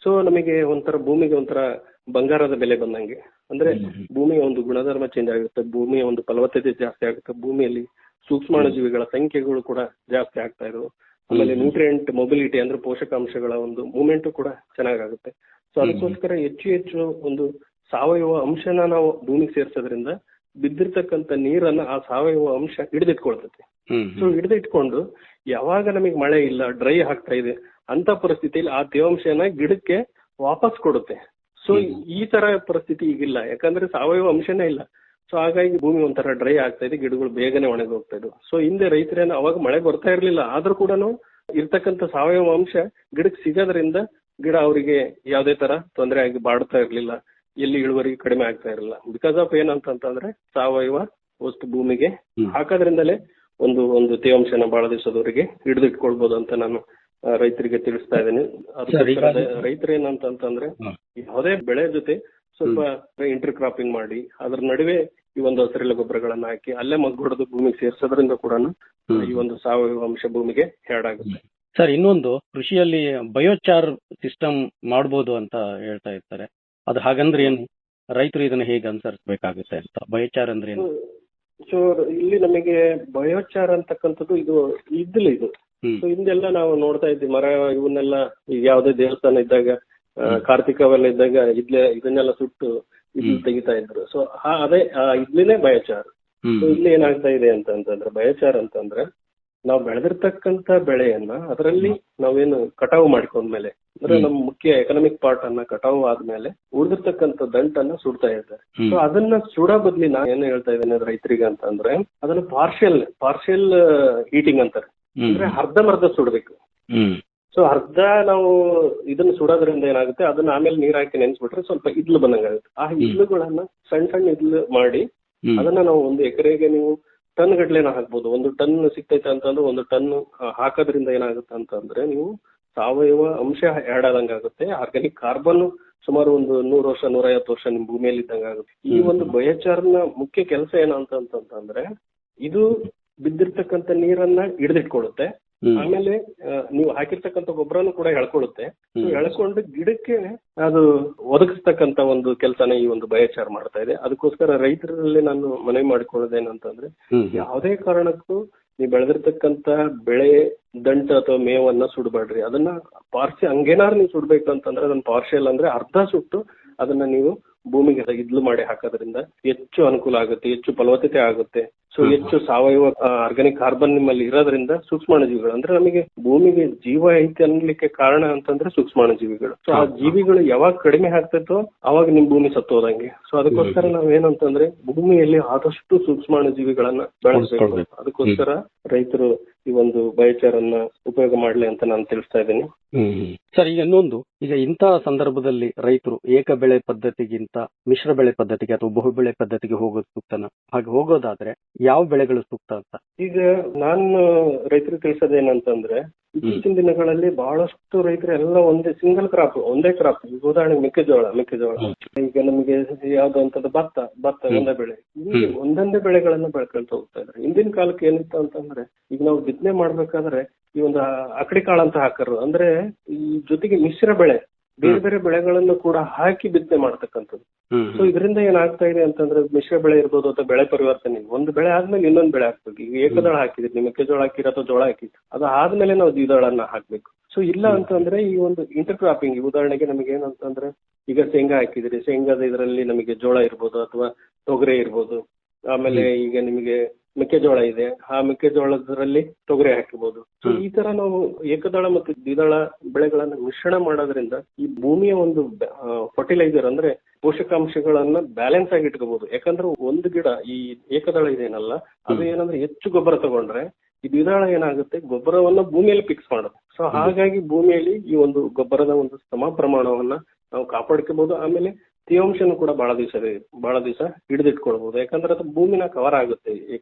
ಸೊ ನಮಗೆ ಒಂಥರ ಭೂಮಿಗೆ ಒಂಥರ ಬಂಗಾರದ ಬೆಲೆ ಬಂದಂಗೆ. ಅಂದ್ರೆ ಭೂಮಿಯ ಒಂದು ಗುಣಧರ್ಮ ಚೇಂಜ್ ಆಗುತ್ತೆ, ಭೂಮಿಯ ಒಂದು ಫಲವತ್ತತೆ ಜಾಸ್ತಿ ಆಗುತ್ತೆ, ಭೂಮಿಯಲ್ಲಿ ಸೂಕ್ಷ್ಮಾಣುಜೀವಿಗಳ ಸಂಖ್ಯೆಗಳು ಕೂಡ ಜಾಸ್ತಿ ಆಗ್ತಾ ಇದ್ವು. ಆಮೇಲೆ ನ್ಯೂಟ್ರಿಯೆಂಟ್ ಮೊಬಿಲಿಟಿ ಅಂದ್ರೆ ಪೋಷಕಾಂಶಗಳ ಒಂದು ಮೂವ್ಮೆಂಟ್ ಕೂಡ ಚೆನ್ನಾಗಾಗುತ್ತೆ. ಸೊ ಅದಕ್ಕೋಸ್ಕರ ಹೆಚ್ಚು ಒಂದು ಸಾವಯವ ಅಂಶನ ನಾವು ಭೂಮಿಗೆ ಸೇರ್ಸೋದ್ರಿಂದ ಬಿದ್ದಿರ್ತಕ್ಕಂಥ ನೀರನ್ನ ಆ ಸಾವಯವ ಅಂಶ ಹಿಡಿದಿಟ್ಕೊಳ್ತೈತಿ. ಸೊ ಹಿಡಿದಿಟ್ಕೊಂಡು ಯಾವಾಗ ನಮಗೆ ಮಳೆ ಇಲ್ಲ, ಡ್ರೈ ಆಗ್ತಾ ಇದೆ ಅಂತ ಪರಿಸ್ಥಿತಿಯಲ್ಲಿ ಆ ತೇವಾಂಶನ ಗಿಡಕ್ಕೆ ವಾಪಸ್ ಕೊಡುತ್ತೆ. ಸೊ ಈ ತರ ಪರಿಸ್ಥಿತಿ ಈಗಿಲ್ಲ, ಯಾಕಂದ್ರೆ ಸಾವಯವ ಅಂಶನೇ ಇಲ್ಲ. ಸೊ ಹಾಗಾಗಿ ಭೂಮಿ ಒಂಥರ ಡ್ರೈ ಆಗ್ತಾ ಇದೆ, ಗಿಡಗಳು ಬೇಗನೆ ಒಣಗಿ ಹೋಗ್ತಾ ಇದ್ವು. ಸೊ ಹಿಂದೆ ರೈತರೇನು ಅವಾಗ ಮಳೆ ಬರ್ತಾ ಇರ್ಲಿಲ್ಲ, ಆದ್ರೂ ಕೂಡ ಇರ್ತಕ್ಕಂಥ ಸಾವಯವ ಅಂಶ ಗಿಡಕ್ಕೆ ಸಿಗೋದ್ರಿಂದ ಗಿಡ ಅವರಿಗೆ ಯಾವುದೇ ತರ ತೊಂದರೆ ಆಗಿ ಬಾಡ್ತಾ ಇರ್ಲಿಲ್ಲ, ಎಲ್ಲಿ ಇಳುವರಿ ಕಡಿಮೆ ಆಗ್ತಾ ಇರಲಿಲ್ಲ. ಬಿಕಾಸ್ ಆಫ್ ಏನಂತಂದ್ರೆ ಸಾವಯವ ವಸ್ತು ಭೂಮಿಗೆ ಹಾಕೋದ್ರಿಂದಲೇ ಒಂದು ತೇವಾಂಶನ ಬಹಳ ದಿವಸದವರೆಗೆ ಹಿಡಿದಿಟ್ಕೊಳ್ಬಹುದು ಅಂತ ನಾನು ರೈತರಿಗೆ ತಿಳಿಸ್ತಾ ಇದ್ದೀನಿ. ಅದಕ್ಕೋಸ್ಕರ ರೈತರು ಏನಂತಂದ್ರೆ ಯಾವುದೇ ಬೆಳೆ ಜೊತೆ ಸ್ವಲ್ಪ ಇಂಟರ್ ಕ್ರಾಪಿಂಗ್ ಮಾಡಿ ಅದ್ರ ನಡುವೆ ಈ ಒಂದು ಹಸಿರೆಲೆ ಗೊಬ್ಬರಗಳನ್ನ ಹಾಕಿ ಅಲ್ಲೇ ಮಗ್ಗೊಡೋದು ಭೂಮಿಗೆ ಸೇರಿಸೋದ್ರಿಂದ ಕೂಡ ಈ ಒಂದು ಸಾವಯವ ಅಂಶ ಭೂಮಿಗೆ ಹ್ಯಾಡ್ ಆಗುತ್ತೆ. ಸರ್, ಇನ್ನೊಂದು ಕೃಷಿಯಲ್ಲಿ ಬಯೋಚಾರ್ ಸಿಸ್ಟಮ್ ಮಾಡಬಹುದು ಅಂತ ಹೇಳ್ತಾ ಇರ್ತಾರೆ. ಅದು ಹಾಗಂದ್ರೆ ಏನು? ರೈತರು ಇದನ್ನ ಹೇಗೆ ಅನುಸರಿಸಬೇಕಾಗುತ್ತೆ ಅಂತ? ಬಯೋಚಾರ್ ಅಂದ್ರೆ ಏನು? ಸೊ ಇಲ್ಲಿ ನಮಗೆ ಬಯೋಚಾರ್ ಅಂತಕ್ಕಂಥದ್ದು ಇದು ಇದು ಸೊ ಹಿಂದೆಲ್ಲ ನಾವು ನೋಡ್ತಾ ಇದ್ವಿ, ಮರ ಇವನ್ನೆಲ್ಲ ಈಗ ಯಾವುದೇ ದೇವಸ್ಥಾನ ಇದ್ದಾಗ ಕಾರ್ತಿಕವೆಲ್ಲ ಇದ್ದಾಗ ಇದನ್ನೆಲ್ಲ ಸುಟ್ಟು ಇದ್ಲು ತೆಗಿತಾ ಇದ್ರು. ಸೊ ಅದೇ ಇದ್ಲಿನೇ ಬಯೋಚಾರ್. ಸೊ ಇಲ್ಲಿ ಏನಾಗ್ತಾ ಇದೆ ಅಂತಂದ್ರೆ ಬಯೋಚಾರ್ ಅಂತಂದ್ರೆ ನಾವು ಬೆಳೆದಿರ್ತಕ್ಕಂಥ ಬೆಳೆಯನ್ನ ಅದರಲ್ಲಿ ನಾವೇನು ಕಟಾವು ಮಾಡ್ಕೊಂಡ್ಮೇಲೆ ಅಂದ್ರೆ ನಮ್ಮ ಮುಖ್ಯ ಎಕನಾಮಿಕ್ ಪಾರ್ಟ್ ಅನ್ನ ಕಟಾವು ಆದ್ಮೇಲೆ ಉಳಿದಿರ್ತಕ್ಕಂಥ ದಂಟನ್ನ ಸುಡ್ತಾ ಇರ್ತಾರೆ. ಸೊ ಅದನ್ನ ಸುಡೋ ಬದ್ಲಿ ನಾನು ಏನು ಹೇಳ್ತಾ ಇದ್ದೇನೆ ರೈತರಿಗೆ ಅಂತಂದ್ರೆ ಅದನ್ನ ಪಾರ್ಷಿಯಲ್ ಹೀಟಿಂಗ್ ಅಂತಾರೆ. ಅಂದ್ರೆ ಅರ್ಧಂಬರ್ಧ ಸುಡ್ಬೇಕು. ಸೊ ಅರ್ಧ ನಾವು ಇದನ್ನ ಸುಡೋದ್ರಿಂದ ಏನಾಗುತ್ತೆ, ಅದನ್ನ ಆಮೇಲೆ ನೀರ್ ಹಾಕಿ ನೆನ್ಸ್ಬಿಟ್ರೆ ಸ್ವಲ್ಪ ಇದ್ಲು ಬಂದಂಗಾಗುತ್ತೆ. ಆ ಇದ್ಲುಗಳನ್ನ ಸಣ್ಣ ಇದ್ಲು ಮಾಡಿ ಅದನ್ನ ನಾವು 1 ಎಕರೆಗೆ ನೀವು ಟನ್ ಗಟ್ಲೆನ ಹಾಕ್ಬೋದು. 1 ಟನ್ ಸಿಗ್ತೈತೆ ಅಂತಂದ್ರೆ 1 ಟನ್ ಹಾಕೋದ್ರಿಂದ ಏನಾಗುತ್ತೆ ಅಂತಂದ್ರೆ ನೀವು ಸಾವಯವ ಅಂಶ ಆ್ಯಡ್ ಆದಂಗಾಗುತ್ತೆ. ಆರ್ಗ್ಯಾನಿಕ್ ಕಾರ್ಬನ್ ಸುಮಾರು ಒಂದು 100 ವರ್ಷ 150 ವರ್ಷ ನಿಮ್ ಭೂಮಿಯಲ್ಲಿ ಇದ್ದಂಗ ಆಗುತ್ತೆ. ಈ ಒಂದು ಬಯೋಚಾರ್ನ ಮುಖ್ಯ ಕೆಲಸ ಏನಂತಂದ್ರೆ ಇದು ಬಿದ್ದಿರ್ತಕ್ಕಂಥ ನೀರನ್ನ ಹಿಡಿದಿಟ್ಕೊಳ್ಳುತ್ತೆ. ಆಮೇಲೆ ನೀವು ಹಾಕಿರ್ತಕ್ಕಂಥ ಗೊಬ್ಬರನು ಕೂಡ ಎಳ್ಕೊಳ್ಳುತ್ತೆ. ಎಳ್ಕೊಂಡು ಗಿಡಕ್ಕೆ ಅದು ಒದಗಿಸ್ತಕ್ಕಂಥ ಒಂದು ಕೆಲಸನ ಈ ಒಂದು ಬಯೋಚಾರ್ ಮಾಡ್ತಾ ಇದೆ. ಅದಕ್ಕೋಸ್ಕರ ರೈತರಲ್ಲಿ ನಾನು ಮನವಿ ಮಾಡಿಕೊಳ್ಳೋದೇನಂತಂದ್ರೆ ಯಾವುದೇ ಕಾರಣಕ್ಕೂ ನೀವು ಬೆಳೆದಿರ್ತಕ್ಕಂಥ ಬೆಳೆ ದಂಟ ಅಥವಾ ಮೇವನ್ನ ಸುಡಬೇಡ್ರಿ. ಅದನ್ನ ಹಂಗೇನಾರು ನೀವು ಸುಡ್ಬೇಕು ಅಂತಂದ್ರೆ ಅದನ್ನ ಪಾರ್ಷಿಯಲ್ ಅಂದ್ರೆ ಅರ್ಧ ಸುಟ್ಟು ಅದನ್ನ ನೀವು ಭೂಮಿಗೆ ಇದ್ಲು ಮಾಡಿ ಹಾಕೋದ್ರಿಂದ ಹೆಚ್ಚು ಅನುಕೂಲ ಆಗುತ್ತೆ, ಹೆಚ್ಚು ಫಲವತ್ತತೆ ಆಗುತ್ತೆ. ಸೊ ಹೆಚ್ಚು ಸಾವಯವ ಆರ್ಗ್ಯಾನಿಕ್ ಕಾರ್ಬನ್ ನಿಮ್ಮಲ್ಲಿ ಇರೋದ್ರಿಂದ ಸೂಕ್ಷ್ಮಾಣುಜೀವಿಗಳು ಅಂದ್ರೆ ನಮಗೆ ಭೂಮಿಗೆ ಜೀವ ಐತಿ ಅನ್ಲಿಕ್ಕೆ ಕಾರಣ ಅಂತಂದ್ರೆ ಸೂಕ್ಷ್ಮಾಣುಜೀವಿಗಳು. ಸೊ ಆ ಜೀವಿಗಳು ಯಾವಾಗ ಕಡಿಮೆ ಆಗ್ತೈತೋ ಅವಾಗ ನಿಮ್ ಭೂಮಿ ಸತ್ತೋದಂಗೆ. ಸೊ ಅದಕ್ಕೋಸ್ಕರ ನಾವೇನಂತಂದ್ರೆ ಭೂಮಿಯಲ್ಲಿ ಆದಷ್ಟು ಸೂಕ್ಷ್ಮಾಣುಜೀವಿಗಳನ್ನ ಬೆಳೆಸಬೇಕು. ಅದಕ್ಕೋಸ್ಕರ ರೈತರು ಈ ಒಂದು ಬಯೋಚಾರ್ ಅನ್ನ ಉಪಯೋಗ ಮಾಡ್ಲಿ ಅಂತ ನಾನು ತಿಳಿಸ್ತಾ ಇದ್ದೀನಿ. ಸರ್, ಈಗ ಇನ್ನೊಂದು, ಈಗ ಇಂತಹ ಸಂದರ್ಭದಲ್ಲಿ ರೈತರು ಏಕ ಬೆಳೆ ಪದ್ಧತಿಗಿಂತ ಮಿಶ್ರ ಬೆಳೆ ಪದ್ಧತಿಗೆ ಅಥವಾ ಬಹು ಬೆಳೆ ಪದ್ಧತಿಗೆ ಹೋಗೋದು ಸೂಕ್ತನ? ಹಾಗೆ ಹೋಗೋದಾದ್ರೆ ಯಾವ ಬೆಳೆಗಳು ಸೂಕ್ತ ಅಂತ? ಈಗ ನಾನು ರೈತರಿಗೆ ತಿಳಿಸೋದೇನಂತಂದ್ರೆ ಇತ್ತೀಚಿನ ದಿನಗಳಲ್ಲಿ ಬಹಳಷ್ಟು ರೈತರು ಎಲ್ಲ ಸಿಂಗಲ್ ಕ್ರಾಪ್, ಒಂದೇ ಕ್ರಾಪ್. ಉದಾಹರಣೆಗೆ ಮೆಕ್ಕೆಜೋಳ. ಈಗ ನಮಗೆ ಯಾವ್ದು ಅಂತದ್ದು ಭತ್ತ ಒಂದೇ ಬೆಳೆ, ಒಂದೊಂದೇ ಬೆಳೆಗಳನ್ನ ಬೆಳ್ಕೊಳ್ತಾ ಹೋಗ್ತಾ ಇದ್ದಾರೆ. ಹಿಂದಿನ ಕಾಲಕ್ಕೆ ಏನಿತ್ತು ಅಂತಂದ್ರೆ ಈಗ ನಾವು ಬಿತ್ತನೆ ಮಾಡ್ಬೇಕಾದ್ರೆ ಈ ಒಂದು ಅಕಡಿ ಕಾಳು ಅಂತ ಹಾಕರು, ಅಂದ್ರೆ ಈ ಜೊತೆಗೆ ಮಿಶ್ರ ಬೆಳೆ ಬೇರೆ ಬೇರೆ ಬೆಳೆಗಳನ್ನು ಕೂಡ ಹಾಕಿ ಬಿತ್ತನೆ ಮಾಡ್ತಕ್ಕಂಥದ್ದು. ಸೊ ಇದರಿಂದ ಏನಾಗ್ತಾ ಇದೆ ಅಂತಂದ್ರೆ ಮಿಶ್ರ ಬೆಳೆ ಇರ್ಬೋದು ಅಥವಾ ಬೆಳೆ ಪರಿವರ್ತನೆ, ಒಂದು ಬೆಳೆ ಆದ್ಮೇಲೆ ಇನ್ನೊಂದು ಬೆಳೆ ಹಾಕ್ಬೇಕು. ಈಗ ಏಕದಳ ಹಾಕಿದ್ರಿ, ನೀವು ಮೆಕ್ಕೆಜೋಳ ಹಾಕಿರ ಅಥವಾ ಜೋಳ ಹಾಕಿದ್ರಿ, ಅದು ಆದ್ಮೇಲೆ ನಾವು ದ್ವಿದಳನ್ನ ಹಾಕ್ಬೇಕು. ಸೊ ಇಲ್ಲ ಅಂತಂದ್ರೆ ಈ ಒಂದು ಇಂಟರ್ ಕ್ರಾಪಿಂಗ್, ಉದಾಹರಣೆಗೆ ನಮಗೆ ಏನಂತಂದ್ರೆ ಈಗ ಶೇಂಗಾ ಹಾಕಿದ್ರಿ, ಶೇಂಗಾದ ಇದರಲ್ಲಿ ನಮಗೆ ಜೋಳ ಇರ್ಬೋದು ಅಥವಾ ತೊಗರೆ ಇರ್ಬೋದು. ಆಮೇಲೆ ಈಗ ನಿಮಗೆ ಮೆಕ್ಕೆಜೋಳ ಇದೆ, ಆ ಮೆಕ್ಕೆಜೋಳದಲ್ಲಿ ತೊಗರೆ ಹಾಕಬಹುದು. ಸೊ ಈ ತರ ನಾವು ಏಕದಳ ಮತ್ತು ದ್ವಿದಳ ಬೆಳೆಗಳನ್ನ ಮಿಶ್ರಣ ಮಾಡೋದ್ರಿಂದ ಈ ಭೂಮಿಯ ಒಂದು ಫರ್ಟಿಲೈಸರ್ ಅಂದ್ರೆ ಪೋಷಕಾಂಶಗಳನ್ನ ಬ್ಯಾಲೆನ್ಸ್ ಆಗಿ ಇಟ್ಕೋಬಹುದು. ಯಾಕಂದ್ರೆ ಒಂದು ಗಿಡ ಈ ಏಕದಳ ಇದೇನಲ್ಲ, ಅದು ಏನಂದ್ರೆ ಹೆಚ್ಚು ಗೊಬ್ಬರ ತಗೊಂಡ್ರೆ ಈ ದ್ವಿದಳ ಏನಾಗುತ್ತೆ, ಗೊಬ್ಬರವನ್ನ ಭೂಮಿಯಲ್ಲಿ ಫಿಕ್ಸ್ ಮಾಡುತ್ತೆ. ಸೊ ಹಾಗಾಗಿ ಭೂಮಿಯಲ್ಲಿ ಈ ಒಂದು ಗೊಬ್ಬರದ ಒಂದು ಸಮ ಪ್ರಮಾಣವನ್ನ ನಾವು ಕಾಪಾಡ್ಕೋಬಹುದು. ಆಮೇಲೆ ತೇವಾಂಶನೂ ಕೂಡ ಬಹಳ ದಿವಸ ಹಿಡಿದಿಟ್ಕೊಳ್ಬಹುದು. ಯಾಕಂದ್ರೆ ಅದು ಭೂಮಿನ ಕವರ್ ಆಗುತ್ತೆ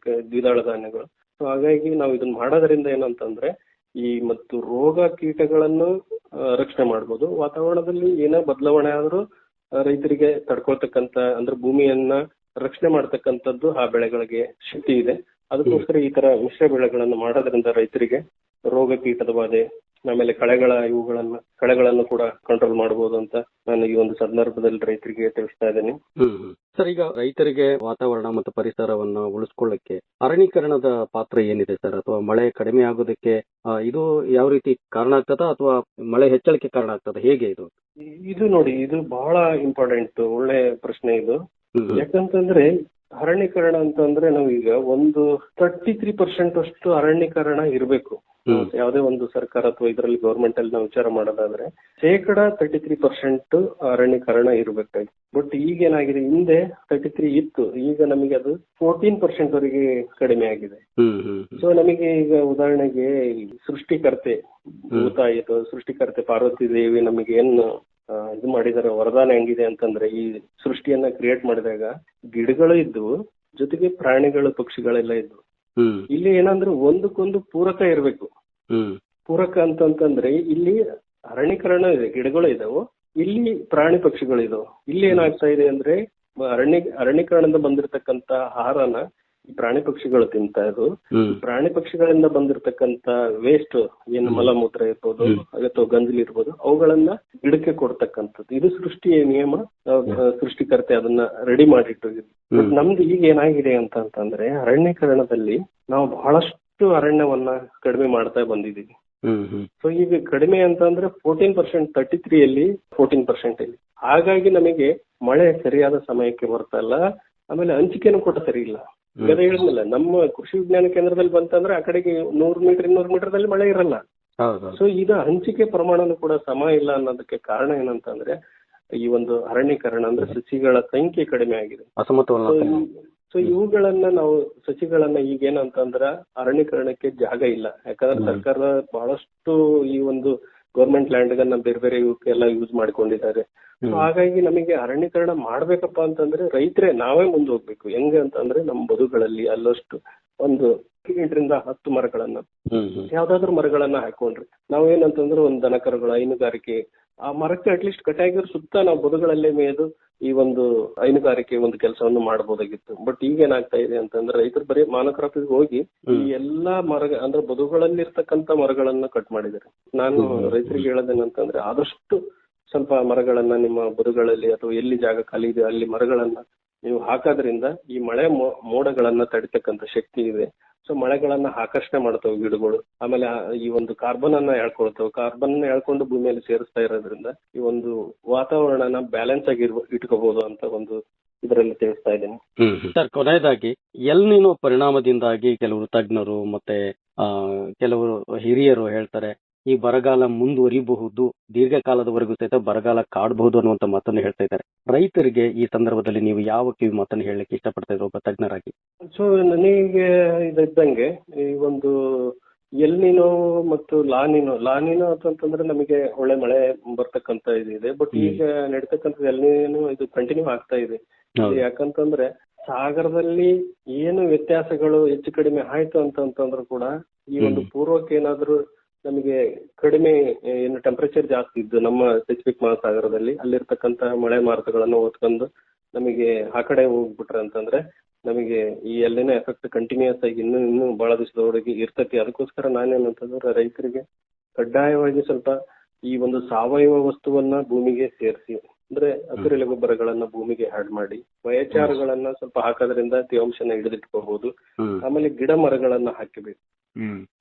ದ್ವಿದಳ ಧಾನ್ಯಗಳು. ಸೊ ಹಾಗಾಗಿ ನಾವು ಇದನ್ನ ಮಾಡೋದ್ರಿಂದ ಏನಂತಂದ್ರೆ ಈ ಮತ್ತು ರೋಗ ಕೀಟಗಳನ್ನು ರಕ್ಷಣೆ ಮಾಡ್ಬೋದು. ವಾತಾವರಣದಲ್ಲಿ ಏನೇ ಬದಲಾವಣೆ ಆದ್ರೂ ರೈತರಿಗೆ ತಡ್ಕೊಳ್ತಕ್ಕಂತ ಅಂದ್ರೆ ಭೂಮಿಯನ್ನ ರಕ್ಷಣೆ ಮಾಡ್ತಕ್ಕಂಥದ್ದು ಆ ಬೆಳೆಗಳಿಗೆ ಶಕ್ತಿ ಇದೆ. ಅದಕ್ಕೋಸ್ಕರ ಈ ತರ ಮಿಶ್ರ ಬೆಳೆಗಳನ್ನು ಮಾಡೋದ್ರಿಂದ ರೈತರಿಗೆ ರೋಗ ಕೀಟದ ಬಾಧೆ, ಆಮೇಲೆ ಕಳೆಗಳನ್ನು ಕೂಡ ಕಂಟ್ರೋಲ್ ಮಾಡಬಹುದು ಅಂತ ನಾನು ಈ ಒಂದು ಸಂದರ್ಭದಲ್ಲಿ ರೈತರಿಗೆ ತಿಳಿಸ್ತಾ ಇದ್ದೇನೆ. ಸರ್, ಈಗ ರೈತರಿಗೆ ವಾತಾವರಣ ಮತ್ತು ಪರಿಸರವನ್ನು ಉಳಿಸ್ಕೊಳ್ಳಕ್ಕೆ ಅರಣ್ಯೀಕರಣದ ಪಾತ್ರ ಏನಿದೆ ಸರ್? ಅಥವಾ ಮಳೆ ಕಡಿಮೆ ಆಗೋದಕ್ಕೆ ಇದು ಯಾವ ರೀತಿ ಕಾರಣ ಆಗ್ತದ ಅಥವಾ ಮಳೆ ಹೆಚ್ಚಳಕ್ಕೆ ಕಾರಣ ಆಗ್ತದ? ಹೇಗೆ ಇದು? ಇದು ನೋಡಿ, ಇದು ಬಹಳ ಇಂಪಾರ್ಟೆಂಟ್, ಒಳ್ಳೆ ಪ್ರಶ್ನೆ ಇದು. ಯಾಕಂತಂದ್ರೆ ಅರಣ್ಯೀಕರಣ ಅಂತಂದ್ರೆ ನಾವೀಗ ಒಂದು 33% ಅಷ್ಟು ಅರಣ್ಯೀಕರಣ ಇರಬೇಕು. ಯಾವುದೇ ಒಂದು ಸರ್ಕಾರ ಅಥವಾ ಇದರಲ್ಲಿ ಗವರ್ಮೆಂಟ್ ಅಲ್ಲಿ ನಾವು ವಿಚಾರ ಮಾಡೋದಾದ್ರೆ 33% ಅರಣ್ಯೀಕರಣ ಇರಬೇಕಾಗಿ. ಬಟ್ ಈಗ ಏನಾಗಿದೆ, ಹಿಂದೆ 33 ಇತ್ತು, ಈಗ ನಮಗೆ ಅದು 14% ವರೆಗೆ ಕಡಿಮೆ ಆಗಿದೆ. ಸೊ ನಮಗೆ ಈಗ ಉದಾಹರಣೆಗೆ ಸೃಷ್ಟಿಕರ್ತೆ ಭೂತಾಯಿ ಅಥವಾ ಸೃಷ್ಟಿಕರ್ತೆ ಪಾರ್ವತಿ ದೇವಿ ನಮಗೆ ಏನು ಇದು ಮಾಡಿದಾರೆ, ವರದಾನ ಹೆಂಗಿದೆ ಅಂತಂದ್ರೆ ಈ ಸೃಷ್ಟಿಯನ್ನ ಕ್ರಿಯೇಟ್ ಮಾಡಿದಾಗ ಗಿಡಗಳು ಇದ್ವು, ಜೊತೆಗೆ ಪ್ರಾಣಿಗಳು ಪಕ್ಷಿಗಳೆಲ್ಲ ಇದ್ವು. ಇಲ್ಲಿ ಏನಂದ್ರೆ ಒಂದಕ್ಕೊಂದು ಪೂರಕ ಇರಬೇಕು. ಪೂರಕ ಅಂತಂತಂದ್ರೆ ಇಲ್ಲಿ ಅರಣ್ಯೀಕರಣ ಇದೆ, ಗಿಡಗಳು ಇದಾವು, ಇಲ್ಲಿ ಪ್ರಾಣಿ ಪಕ್ಷಿಗಳು ಇದಾವೆ. ಇಲ್ಲಿ ಏನಾಗ್ತಾ ಇದೆ ಅಂದ್ರೆ ಅರಣ್ಯೀಕರಣದಿಂದ ಬಂದಿರತಕ್ಕಂತ ಆಹಾರನ ಈ ಪ್ರಾಣಿ ಪಕ್ಷಿಗಳು ತಿಂತಾ ಇದ್ವು. ಪ್ರಾಣಿ ಪಕ್ಷಿಗಳಿಂದ ಬಂದಿರತಕ್ಕಂತ ವೇಸ್ಟ್ ಏನು ಮಲಮೂತ್ರ ಇರ್ಬೋದು ಅಥವಾ ಗಂಜಲಿ ಇರ್ಬೋದು, ಅವುಗಳನ್ನ ಗಿಡಕ್ಕೆ ಕೊಡ್ತಕ್ಕಂಥದ್ದು. ಇದು ಸೃಷ್ಟಿಯ ನಿಯಮ. ಸೃಷ್ಟಿಕರ್ತೆ ಅದನ್ನ ರೆಡಿ ಮಾಡಿಟ್ಟು ನಮ್ದು ಈಗ ಏನಾಗಿದೆ ಅಂತಂದ್ರೆ ಅರಣ್ಯೀಕರಣದಲ್ಲಿ ನಾವು ಬಹಳಷ್ಟು ಅರಣ್ಯವನ್ನ ಕಡಿಮೆ ಮಾಡ್ತಾ ಬಂದಿದ್ದೀವಿ. ಸೊ ಈಗ ಕಡಿಮೆ ಅಂತಂದ್ರೆ 14%, 33 14% ಇಲ್ಲಿ. ಹಾಗಾಗಿ ನಮಗೆ ಮಳೆ ಸರಿಯಾದ ಸಮಯಕ್ಕೆ ಬರ್ತಾ ಇಲ್ಲ. ಆಮೇಲೆ ಹಂಚಿಕೆನೂ ಕೂಡ ಸರಿ ಇಲ್ಲ. ಈಗ ಹೇಳಿದ್ನಲ್ಲ, ನಮ್ಮ ಕೃಷಿ ವಿಜ್ಞಾನ ಕೇಂದ್ರದಲ್ಲಿ ಬಂತಂದ್ರೆ ಆ ಕಡೆಗೆ 100 ಮೀಟರ್ 200 ಮೀಟರ್ದಲ್ಲಿ ಮಳೆ ಇರಲ್ಲ. ಸೊ ಈಗ ಹಂಚಿಕೆ ಪ್ರಮಾಣನೂ ಕೂಡ ಸಮ ಇಲ್ಲ ಅನ್ನೋದಕ್ಕೆ ಕಾರಣ ಏನಂತಂದ್ರೆ ಈ ಒಂದು ಅರಣ್ಯೀಕರಣ ಅಂದ್ರೆ ಸಸಿಗಳ ಸಂಖ್ಯೆ ಕಡಿಮೆ ಆಗಿದೆ. ಸೊ ಇವುಗಳನ್ನ ನಾವು ಸಸಿಗಳನ್ನ ಈಗೇನಂತಂದ್ರ ಅರಣ್ಯೀಕರಣಕ್ಕೆ ಜಾಗ ಇಲ್ಲ. ಯಾಕಂದ್ರೆ ಸರ್ಕಾರ ಬಹಳಷ್ಟು ಈ ಒಂದು ಗೌರ್ಮೆಂಟ್ ಲ್ಯಾಂಡ್ ಗನ್ನ ಬೇರೆ ಬೇರೆ ಇವಕ್ಕೆಲ್ಲ ಯೂಸ್ ಮಾಡ್ಕೊಂಡಿದ್ದಾರೆ. ಹಾಗಾಗಿ ನಮಗೆ ಅರಣ್ಯೀಕರಣ ಮಾಡ್ಬೇಕಪ್ಪ ಅಂತಂದ್ರೆ ರೈತರೇ ನಾವೇ ಮುಂದೆ ಹೋಗ್ಬೇಕು. ಹೆಂಗೆ ಅಂತಂದ್ರೆ ನಮ್ಮ ಬದುಗಳಲ್ಲಿ ಅಲ್ಲಷ್ಟು ಒಂದು 8ರಿಂದ 10 ಮರಗಳನ್ನ, ಯಾವ್ದಾದ್ರು ಮರಗಳನ್ನ ಹಾಕೊಂಡ್ರಿ ನಾವೇನಂತಂದ್ರೆ ಒಂದು ದನಕರುಗಳ ಹೈನುಗಾರಿಕೆ, ಆ ಮರಕ್ಕೆ ಅಟ್ಲೀಸ್ಟ್ ಕಟ್ಟಾಗಿರೋ ಸುತ್ತ ನಾವು ಬದುಗಳಲ್ಲೇ ಮೇಯ್ದು ಈ ಒಂದು ಹೈನುಗಾರಿಕೆ ಒಂದು ಕೆಲಸವನ್ನು ಮಾಡಬಹುದಾಗಿತ್ತು. ಬಟ್ ಈಗ ಏನಾಗ್ತಾ ಇದೆ ಅಂತಂದ್ರೆ ರೈತರು ಬರೀ ಮಾನೋಕ್ರಾಪಿಗೆ ಹೋಗಿ ಈ ಎಲ್ಲಾ ಅಂದ್ರೆ ಬದುಗಳಲ್ಲಿ ಇರ್ತಕ್ಕಂತ ಮರಗಳನ್ನ ಕಟ್ ಮಾಡಿದ್ದಾರೆ. ನಾನು ರೈತರಿಗೆ ಹೇಳೋದೇನಂತಂದ್ರೆ ಆದಷ್ಟು ಸ್ವಲ್ಪ ಮರಗಳನ್ನ ನಿಮ್ಮ ಬದುಗಳಲ್ಲಿ ಅಥವಾ ಎಲ್ಲಿ ಜಾಗ ಖಾಲಿ ಇದೆ ಅಲ್ಲಿ ಮರಗಳನ್ನ ನೀವು ಹಾಕೋದ್ರಿಂದ ಈ ಮಳೆ ಮೋಡಗಳನ್ನ ತಡಿತಕ್ಕಂತ ಶಕ್ತಿ ಇದೆ. ಸೊ ಮಳೆಗಳನ್ನ ಆಕರ್ಷಣೆ ಮಾಡ್ತಾವೆ ಗಿಡಗಳು. ಆಮೇಲೆ ಈ ಒಂದು ಕಾರ್ಬನ್ ಅನ್ನ ಎಳ್ಕೊಳ್ತಾವೆ. ಕಾರ್ಬನ್ ಎಳ್ಕೊಂಡು ಭೂಮಿಯಲ್ಲಿ ಸೇರಿಸ್ತಾ ಇರೋದ್ರಿಂದ ಈ ಒಂದು ವಾತಾವರಣನ ಬ್ಯಾಲೆನ್ಸ್ ಆಗಿ ಇಟ್ಕೋಬಹುದು ಅಂತ ಒಂದು ಇದರಲ್ಲಿ ತಿಳಿಸ್ತಾ ಇದ್ದೇನೆ. ಸರ್, ಕೊನೆಯದಾಗಿ ಎಲ್ ನಿನೋ ಪರಿಣಾಮದಿಂದಾಗಿ ಕೆಲವರು ತಜ್ಞರು ಮತ್ತೆ ಕೆಲವರು ಹಿರಿಯರು ಹೇಳ್ತಾರೆ ಈ ಬರಗಾಲ ಮುಂದುವರಿಬಹುದು, ದೀರ್ಘಕಾಲದವರೆಗೂ ಸಹಿತ ಬರಗಾಲ ಕಾಡಬಹುದು ಅನ್ನುವಂತ ಮಾತನ್ನು ಹೇಳ್ತಾ ಇದ್ದಾರೆ. ರೈತರಿಗೆ ಈ ಸಂದರ್ಭದಲ್ಲಿ ನೀವು ಯಾವ ಕಿವಿ ಮಾತನ್ನು ಹೇಳಲಿಕ್ಕೆ ಇಷ್ಟಪಡ್ತಾ ಇದ್ರು ಒಬ್ಬ ತಜ್ಞರಾಗಿ? ಸೊ ನನಗೆ ಇದ್ದಂಗೆ ಈ ಒಂದು ಎಲ್ ನಿನೋ ಮತ್ತು ಲಾನಿನೋ ಅಂತಂದ್ರೆ ನಮಗೆ ಒಳ್ಳೆ ಮಳೆ ಬರ್ತಕ್ಕಂತ ಇದೆ. ಬಟ್ ಈಗ ನಡೀತಕ್ಕಂಥದ್ದು ಎಲ್ ನಿನೋ ಇದು ಕಂಟಿನ್ಯೂ ಆಗ್ತಾ ಇದೆ. ಯಾಕಂತಂದ್ರೆ ಸಾಗರದಲ್ಲಿ ಏನು ವ್ಯತ್ಯಾಸಗಳು ಹೆಚ್ಚು ಕಡಿಮೆ ಆಯ್ತು ಅಂತಂದ್ರೂ ಕೂಡ ಈ ಒಂದು ಪೂರ್ವಕ್ಕೆ ಏನಾದ್ರೂ ನಮಗೆ ಕಡಿಮೆ ಏನು ಟೆಂಪರೇಚರ್ ಜಾಸ್ತಿ ಇದ್ದು ನಮ್ಮ ಪೆಸಿಫಿಕ್ ಮಹಾಸಾಗರದಲ್ಲಿ ಅಲ್ಲಿರ್ತಕ್ಕಂತ ಮಳೆ ಮಾರುತಗಳನ್ನು ಓದ್ಕೊಂಡು ನಮಗೆ ಆ ಕಡೆ ಹೋಗ್ಬಿಟ್ರೆ ಅಂತಂದ್ರೆ ನಮಗೆ ಈ ಎಲ್ಲಿನ ಎಫೆಕ್ಟ್ ಕಂಟಿನ್ಯೂಸ್ ಆಗಿ ಇನ್ನೂ ಬಹಳ ದಿವಸದವರೆಗೆ ಇರ್ತೈತಿ. ಅದಕ್ಕೋಸ್ಕರ ನಾನೇನಂತಂದ್ರೆ ರೈತರಿಗೆ ಕಡ್ಡಾಯವಾಗಿ ಸ್ವಲ್ಪ ಈ ಒಂದು ಸಾವಯವ ವಸ್ತುವನ್ನ ಭೂಮಿಗೆ ಸೇರಿಸಿ, ಅಂದ್ರೆ ಹಸಿರೆಲೆ ಗೊಬ್ಬರಗಳನ್ನ ಭೂಮಿಗೆ ಆಡ್ ಮಾಡಿ, ಬಯೋಚಾರಗಳನ್ನ ಸ್ವಲ್ಪ ಹಾಕೋದ್ರಿಂದ ತೇವಾಂಶನ ಹಿಡಿದಿಟ್ಕೋಬಹುದು. ಆಮೇಲೆ ಗಿಡ ಮರಗಳನ್ನ ಹಾಕಬೇಕು.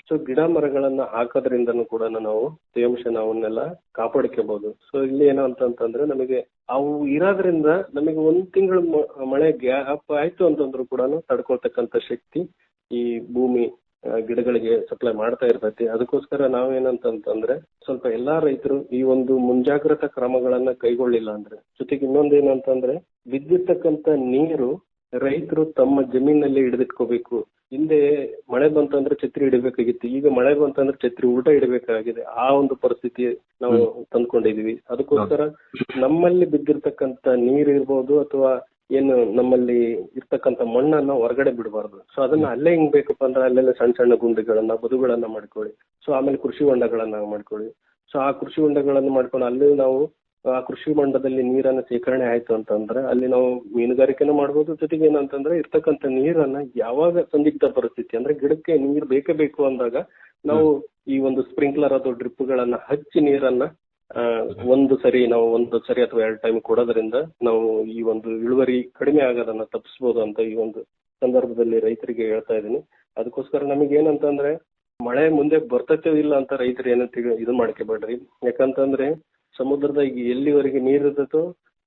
ಸೊ ಗಿಡ ಮರಗಳನ್ನ ಹಾಕೋದ್ರಿಂದನೂ ಕೂಡ ನಾವು ತೇವಾಂಶನ ಅವನ್ನೆಲ್ಲ ಕಾಪಾಡ್ಕೋಬಹುದು. ಸೊ ಇಲ್ಲಿ ಏನು ಅಂತಂದ್ರೆ ನಮಗೆ ಅವು ಇರೋದ್ರಿಂದ ನಮಗೆ 1 ತಿಂಗಳು ಮಳೆ ಗ್ಯಾಪ್ ಆಯ್ತು ಅಂತಂದ್ರು ಕೂಡ ತಡ್ಕೊಳ್ತಕ್ಕಂತ ಶಕ್ತಿ ಈ ಭೂಮಿ ಗಿಡಗಳಿಗೆ ಸಪ್ಲೈ ಮಾಡ್ತಾ ಇರ್ತೈತಿ. ಅದಕ್ಕೋಸ್ಕರ ನಾವೇನಂತಂದ್ರೆ ಸ್ವಲ್ಪ ಎಲ್ಲಾ ರೈತರು ಈ ಒಂದು ಮುಂಜಾಗ್ರತಾ ಕ್ರಮಗಳನ್ನ ಕೈಗೊಳ್ಳಿಲ್ಲ ಅಂದ್ರೆ, ಜೊತೆಗೆ ಇನ್ನೊಂದೇನಂತಂದ್ರೆ ಬಿದ್ದಿರ್ತಕ್ಕಂತ ನೀರು ರೈತರು ತಮ್ಮ ಜಮೀನಲ್ಲಿ ಹಿಡಿದಿಟ್ಕೋಬೇಕು. ಹಿಂದೆ ಮಳೆ ಬಂತಂದ್ರೆ ಛತ್ರಿ ಹಿಡಿಬೇಕಾಗಿತ್ತು, ಈಗ ಮಳೆ ಬಂತಂದ್ರೆ ಛತ್ರಿ ಉಲ್ಟಾ ಹಿಡಿಬೇಕಾಗಿದೆ. ಆ ಒಂದು ಪರಿಸ್ಥಿತಿ ನಾವು ತಂದ್ಕೊಂಡಿದೀವಿ. ಅದಕ್ಕೋಸ್ಕರ ನಮ್ಮಲ್ಲಿ ಬಿದ್ದಿರ್ತಕ್ಕಂತ ನೀರ್ ಇರ್ಬೋದು ಅಥವಾ ಏನು ನಮ್ಮಲ್ಲಿ ಇರ್ತಕ್ಕಂತ ಮಣ್ಣನ್ನ ಹೊರಗಡೆ ಬಿಡಬಾರ್ದು. ಸೊ ಅದನ್ನ ಅಲ್ಲೇ ಹಿಂಗ್ ಬೇಕಪ್ಪ ಅಂದ್ರೆ ಅಲ್ಲೆಲ್ಲ ಸಣ್ಣ ಸಣ್ಣ ಗುಂಡಿಗಳನ್ನ ಬದುಗಳನ್ನ ಮಾಡ್ಕೊಳ್ಳಿ. ಸೊ ಆಮೇಲೆ ಕೃಷಿ ಹೊಂಡಗಳನ್ನ ಮಾಡ್ಕೊಳ್ಳಿ. ಸೊ ಆ ಕೃಷಿ ಹೊಂಡಗಳನ್ನ ಮಾಡ್ಕೊಂಡು ಅಲ್ಲಿ ನಾವು ಆ ಕೃಷಿ ಹೊಂಡದಲ್ಲಿ ನೀರನ್ನ ಶೇಖರಣೆ ಆಯ್ತು ಅಂತಂದ್ರೆ ಅಲ್ಲಿ ನಾವು ಮೀನುಗಾರಿಕೆನೂ ಮಾಡ್ಬೋದು. ಜೊತೆಗೆ ಏನಂತಂದ್ರೆ ಇರ್ತಕ್ಕಂಥ ನೀರನ್ನ ಯಾವಾಗ ಸಂದಿಗ್ಧ ಪರಿಸ್ಥಿತಿ ಅಂದ್ರೆ ಗಿಡಕ್ಕೆ ನೀರ್ ಬೇಕೇ ಬೇಕು ಅಂದಾಗ ನಾವು ಈ ಒಂದು ಸ್ಪ್ರಿಂಕ್ಲರ್ ಅಥವಾ ಡ್ರಿಪ್ ಗಳನ್ನ ಹಚ್ಚಿ ನೀರನ್ನ ಒಂದು ಸರಿ ಅಥವಾ 2 ಟೈಮ್ ಕೊಡೋದ್ರಿಂದ ನಾವು ಈ ಒಂದು ಇಳುವರಿ ಕಡಿಮೆ ಆಗೋದನ್ನ ತಪ್ಪಿಸಬಹುದು ಅಂತ ಈ ಒಂದು ಸಂದರ್ಭದಲ್ಲಿ ರೈತರಿಗೆ ಹೇಳ್ತಾ ಇದ್ದೀನಿ. ಅದಕ್ಕೋಸ್ಕರ ನಮಗೆ ಏನಂತಂದ್ರೆ ಮಳೆ ಮುಂದೆ ಬರ್ತೈತೆ ಇಲ್ಲ ಅಂತ ರೈತರು ಏನಂತ ಇದು ಮಾಡ್ಕೋಬೇಡ್ರಿ. ಯಾಕಂತಂದ್ರೆ ಸಮುದ್ರದ ಈಗ ಎಲ್ಲಿವರೆಗೆ ನೀರ್ ಇರ್ತೈತೋ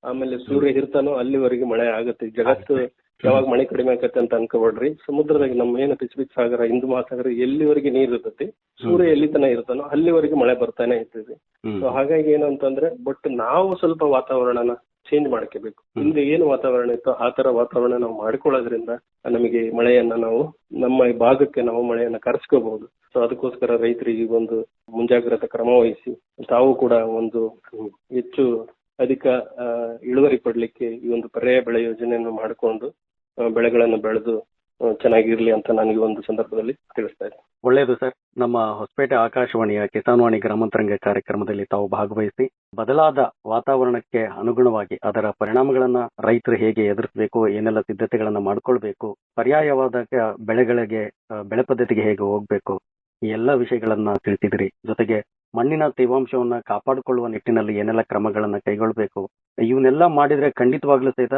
ಆಮೇಲೆ ಸೂರ್ಯ ಇರ್ತಾನೋ ಅಲ್ಲಿವರೆಗೆ ಮಳೆ ಆಗತ್ತೆ. ಜಗತ್ತು ಯಾವಾಗ ಮಳೆ ಕಡಿಮೆ ಆಗತ್ತೆ ಅಂತ ಅನ್ಕೋಬೇಡ್ರಿ. ಸಮುದ್ರದಾಗ ನಮ್ಮ ಏನು ಪೆಸಿಫಿಕ್ ಸಾಗರ, ಹಿಂದೂ ಮಹಾಸಾಗರ ಎಲ್ಲಿವರೆಗೆ ನೀರ್ ಇರ್ತೈತಿ, ಸೂರ್ಯ ಎಲ್ಲಿ ತನ ಇರ್ತಾನೋ ಅಲ್ಲಿವರೆಗೆ ಮಳೆ ಬರ್ತಾನೆ ಇರ್ತೈತಿ. ಸೊ ಹಾಗಾಗಿ ಏನಂತಂದ್ರೆ ಬಟ್ ನಾವು ಸ್ವಲ್ಪ ವಾತಾವರಣನ ಚೇಂಜ್ ಮಾಡ್ಕೋಬೇಕು. ಹಿಂದೆ ಏನು ವಾತಾವರಣ ಇತ್ತು ಆ ತರ ವಾತಾವರಣ ನಾವು ಮಾಡ್ಕೊಳ್ಳೋದ್ರಿಂದ ನಮಗೆ ಮಳೆಯನ್ನ ನಾವು ನಮ್ಮ ಭಾಗಕ್ಕೆ ನಾವು ಮಳೆಯನ್ನ ಕರೆಸ್ಕೋಬಹುದು. ಸೊ ಅದಕ್ಕೋಸ್ಕರ ರೈತರಿಗೆ ಒಂದು ಮುಂಜಾಗ್ರತಾ ಕ್ರಮ ವಹಿಸಿ ತಾವು ಕೂಡ ಒಂದು ಹೆಚ್ಚು ಅಧಿಕ ಇಳುವರಿ ಪಡ್ಲಿಕ್ಕೆ ಈ ಒಂದು ಪರ್ಯಾಯ ಬೆಳೆ ಯೋಜನೆಯನ್ನು ಮಾಡಿಕೊಂಡು ಬೆಳೆಗಳನ್ನು ಬೆಳೆದು ಚೆನ್ನಾಗಿರ್ಲಿ ಅಂತ ನನಗೆ ಒಂದು ಸಂದರ್ಭದಲ್ಲಿ ತಿಳಿಸ್ತಾ ಇದ್ದೀನಿ. ಒಳ್ಳೆಯದು ಸರ್. ನಮ್ಮ ಹೊಸಪೇಟೆ ಆಕಾಶವಾಣಿಯ ಕಿಸಾನ್ವಾಣಿ ಗ್ರಾಮಾಂತರಂಗ ಕಾರ್ಯಕ್ರಮದಲ್ಲಿ ತಾವು ಭಾಗವಹಿಸಿ ಬದಲಾದ ವಾತಾವರಣಕ್ಕೆ ಅನುಗುಣವಾಗಿ ಅದರ ಪರಿಣಾಮಗಳನ್ನ ರೈತರು ಹೇಗೆ ಎದುರಿಸಬೇಕು, ಏನೆಲ್ಲ ಸಿದ್ಧತೆಗಳನ್ನ ಮಾಡ್ಕೊಳ್ಬೇಕು, ಪರ್ಯಾಯವಾದ ಬೆಳೆಗಳಿಗೆ ಬೆಳೆ ಪದ್ಧತಿಗೆ ಹೇಗೆ ಹೋಗ್ಬೇಕು, ಈ ಎಲ್ಲ ವಿಷಯಗಳನ್ನ ತಿಳಿಸಿದ್ರಿ. ಜೊತೆಗೆ ಮಣ್ಣಿನ ತೇವಾಂಶವನ್ನ ಕಾಪಾಡಿಕೊಳ್ಳುವ ನಿಟ್ಟಿನಲ್ಲಿ ಏನೆಲ್ಲ ಕ್ರಮಗಳನ್ನ ಕೈಗೊಳ್ಳಬೇಕು, ಇವನ್ನೆಲ್ಲ ಮಾಡಿದ್ರೆ ಖಂಡಿತವಾಗ್ಲೂ ಸಹಿತ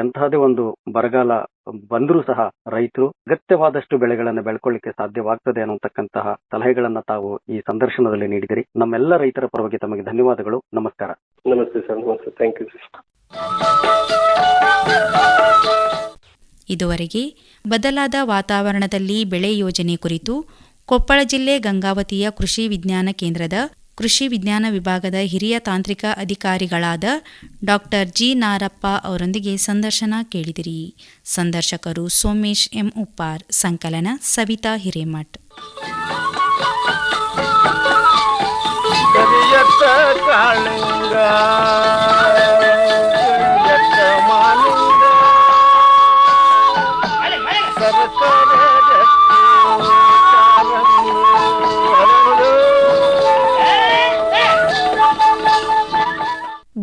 ಎಂತಹದೇ ಒಂದು ಬರಗಾಲ ಬಂದರೂ ಸಹ ರೈತರು ಅಗತ್ಯವಾದಷ್ಟು ಬೆಳೆಗಳನ್ನ ಬೆಳ್ಕೊಳ್ಳಿಕ್ಕೆ ಸಾಧ್ಯವಾಗ್ತದೆ ಅನ್ನತಕ್ಕಂತಹ ಸಲಹೆಗಳನ್ನ ತಾವು ಈ ಸಂದರ್ಶನದಲ್ಲಿ ನೀಡಿದಿರಿ. ನಮ್ಮೆಲ್ಲ ರೈತರ ಪರವಾಗಿ ತಮಗೆ ಧನ್ಯವಾದಗಳು. ನಮಸ್ಕಾರ. ನಮಸ್ತೆ ಸರ್. ನಮಸ್ತೆ. Thank you sir. ಇದುವರೆಗೆ ಬದಲಾದ ವಾತಾವರಣದಲ್ಲಿ ಬೆಳೆ ಯೋಜನೆ ಕುರಿತು ಕೊಪ್ಪಳ ಜಿಲ್ಲೆ ಗಂಗಾವತಿಯ ಕೃಷಿ ವಿಜ್ಞಾನ ಕೇಂದ್ರದ ಕೃಷಿ ವಿಜ್ಞಾನ ವಿಭಾಗದ ಹಿರಿಯ ತಾಂತ್ರಿಕ ಅಧಿಕಾರಿಗಳಾದ ಡಾಕ್ಟರ್ ಜಿ ನಾರಪ್ಪ ಅವರೊಂದಿಗೆ ಸಂದರ್ಶನ ಕೇಳಿದಿರಿ. ಸಂದರ್ಶಕರು ಸೋಮೇಶ್ ಎಂ ಉಪ್ಪಾರ್. ಸಂಕಲನ ಸವಿತಾ ಹಿರೇಮಠ್.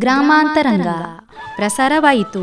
ಗ್ರಾಮಾಂತರಂಗ ಪ್ರಸಾರವಾಯಿತು.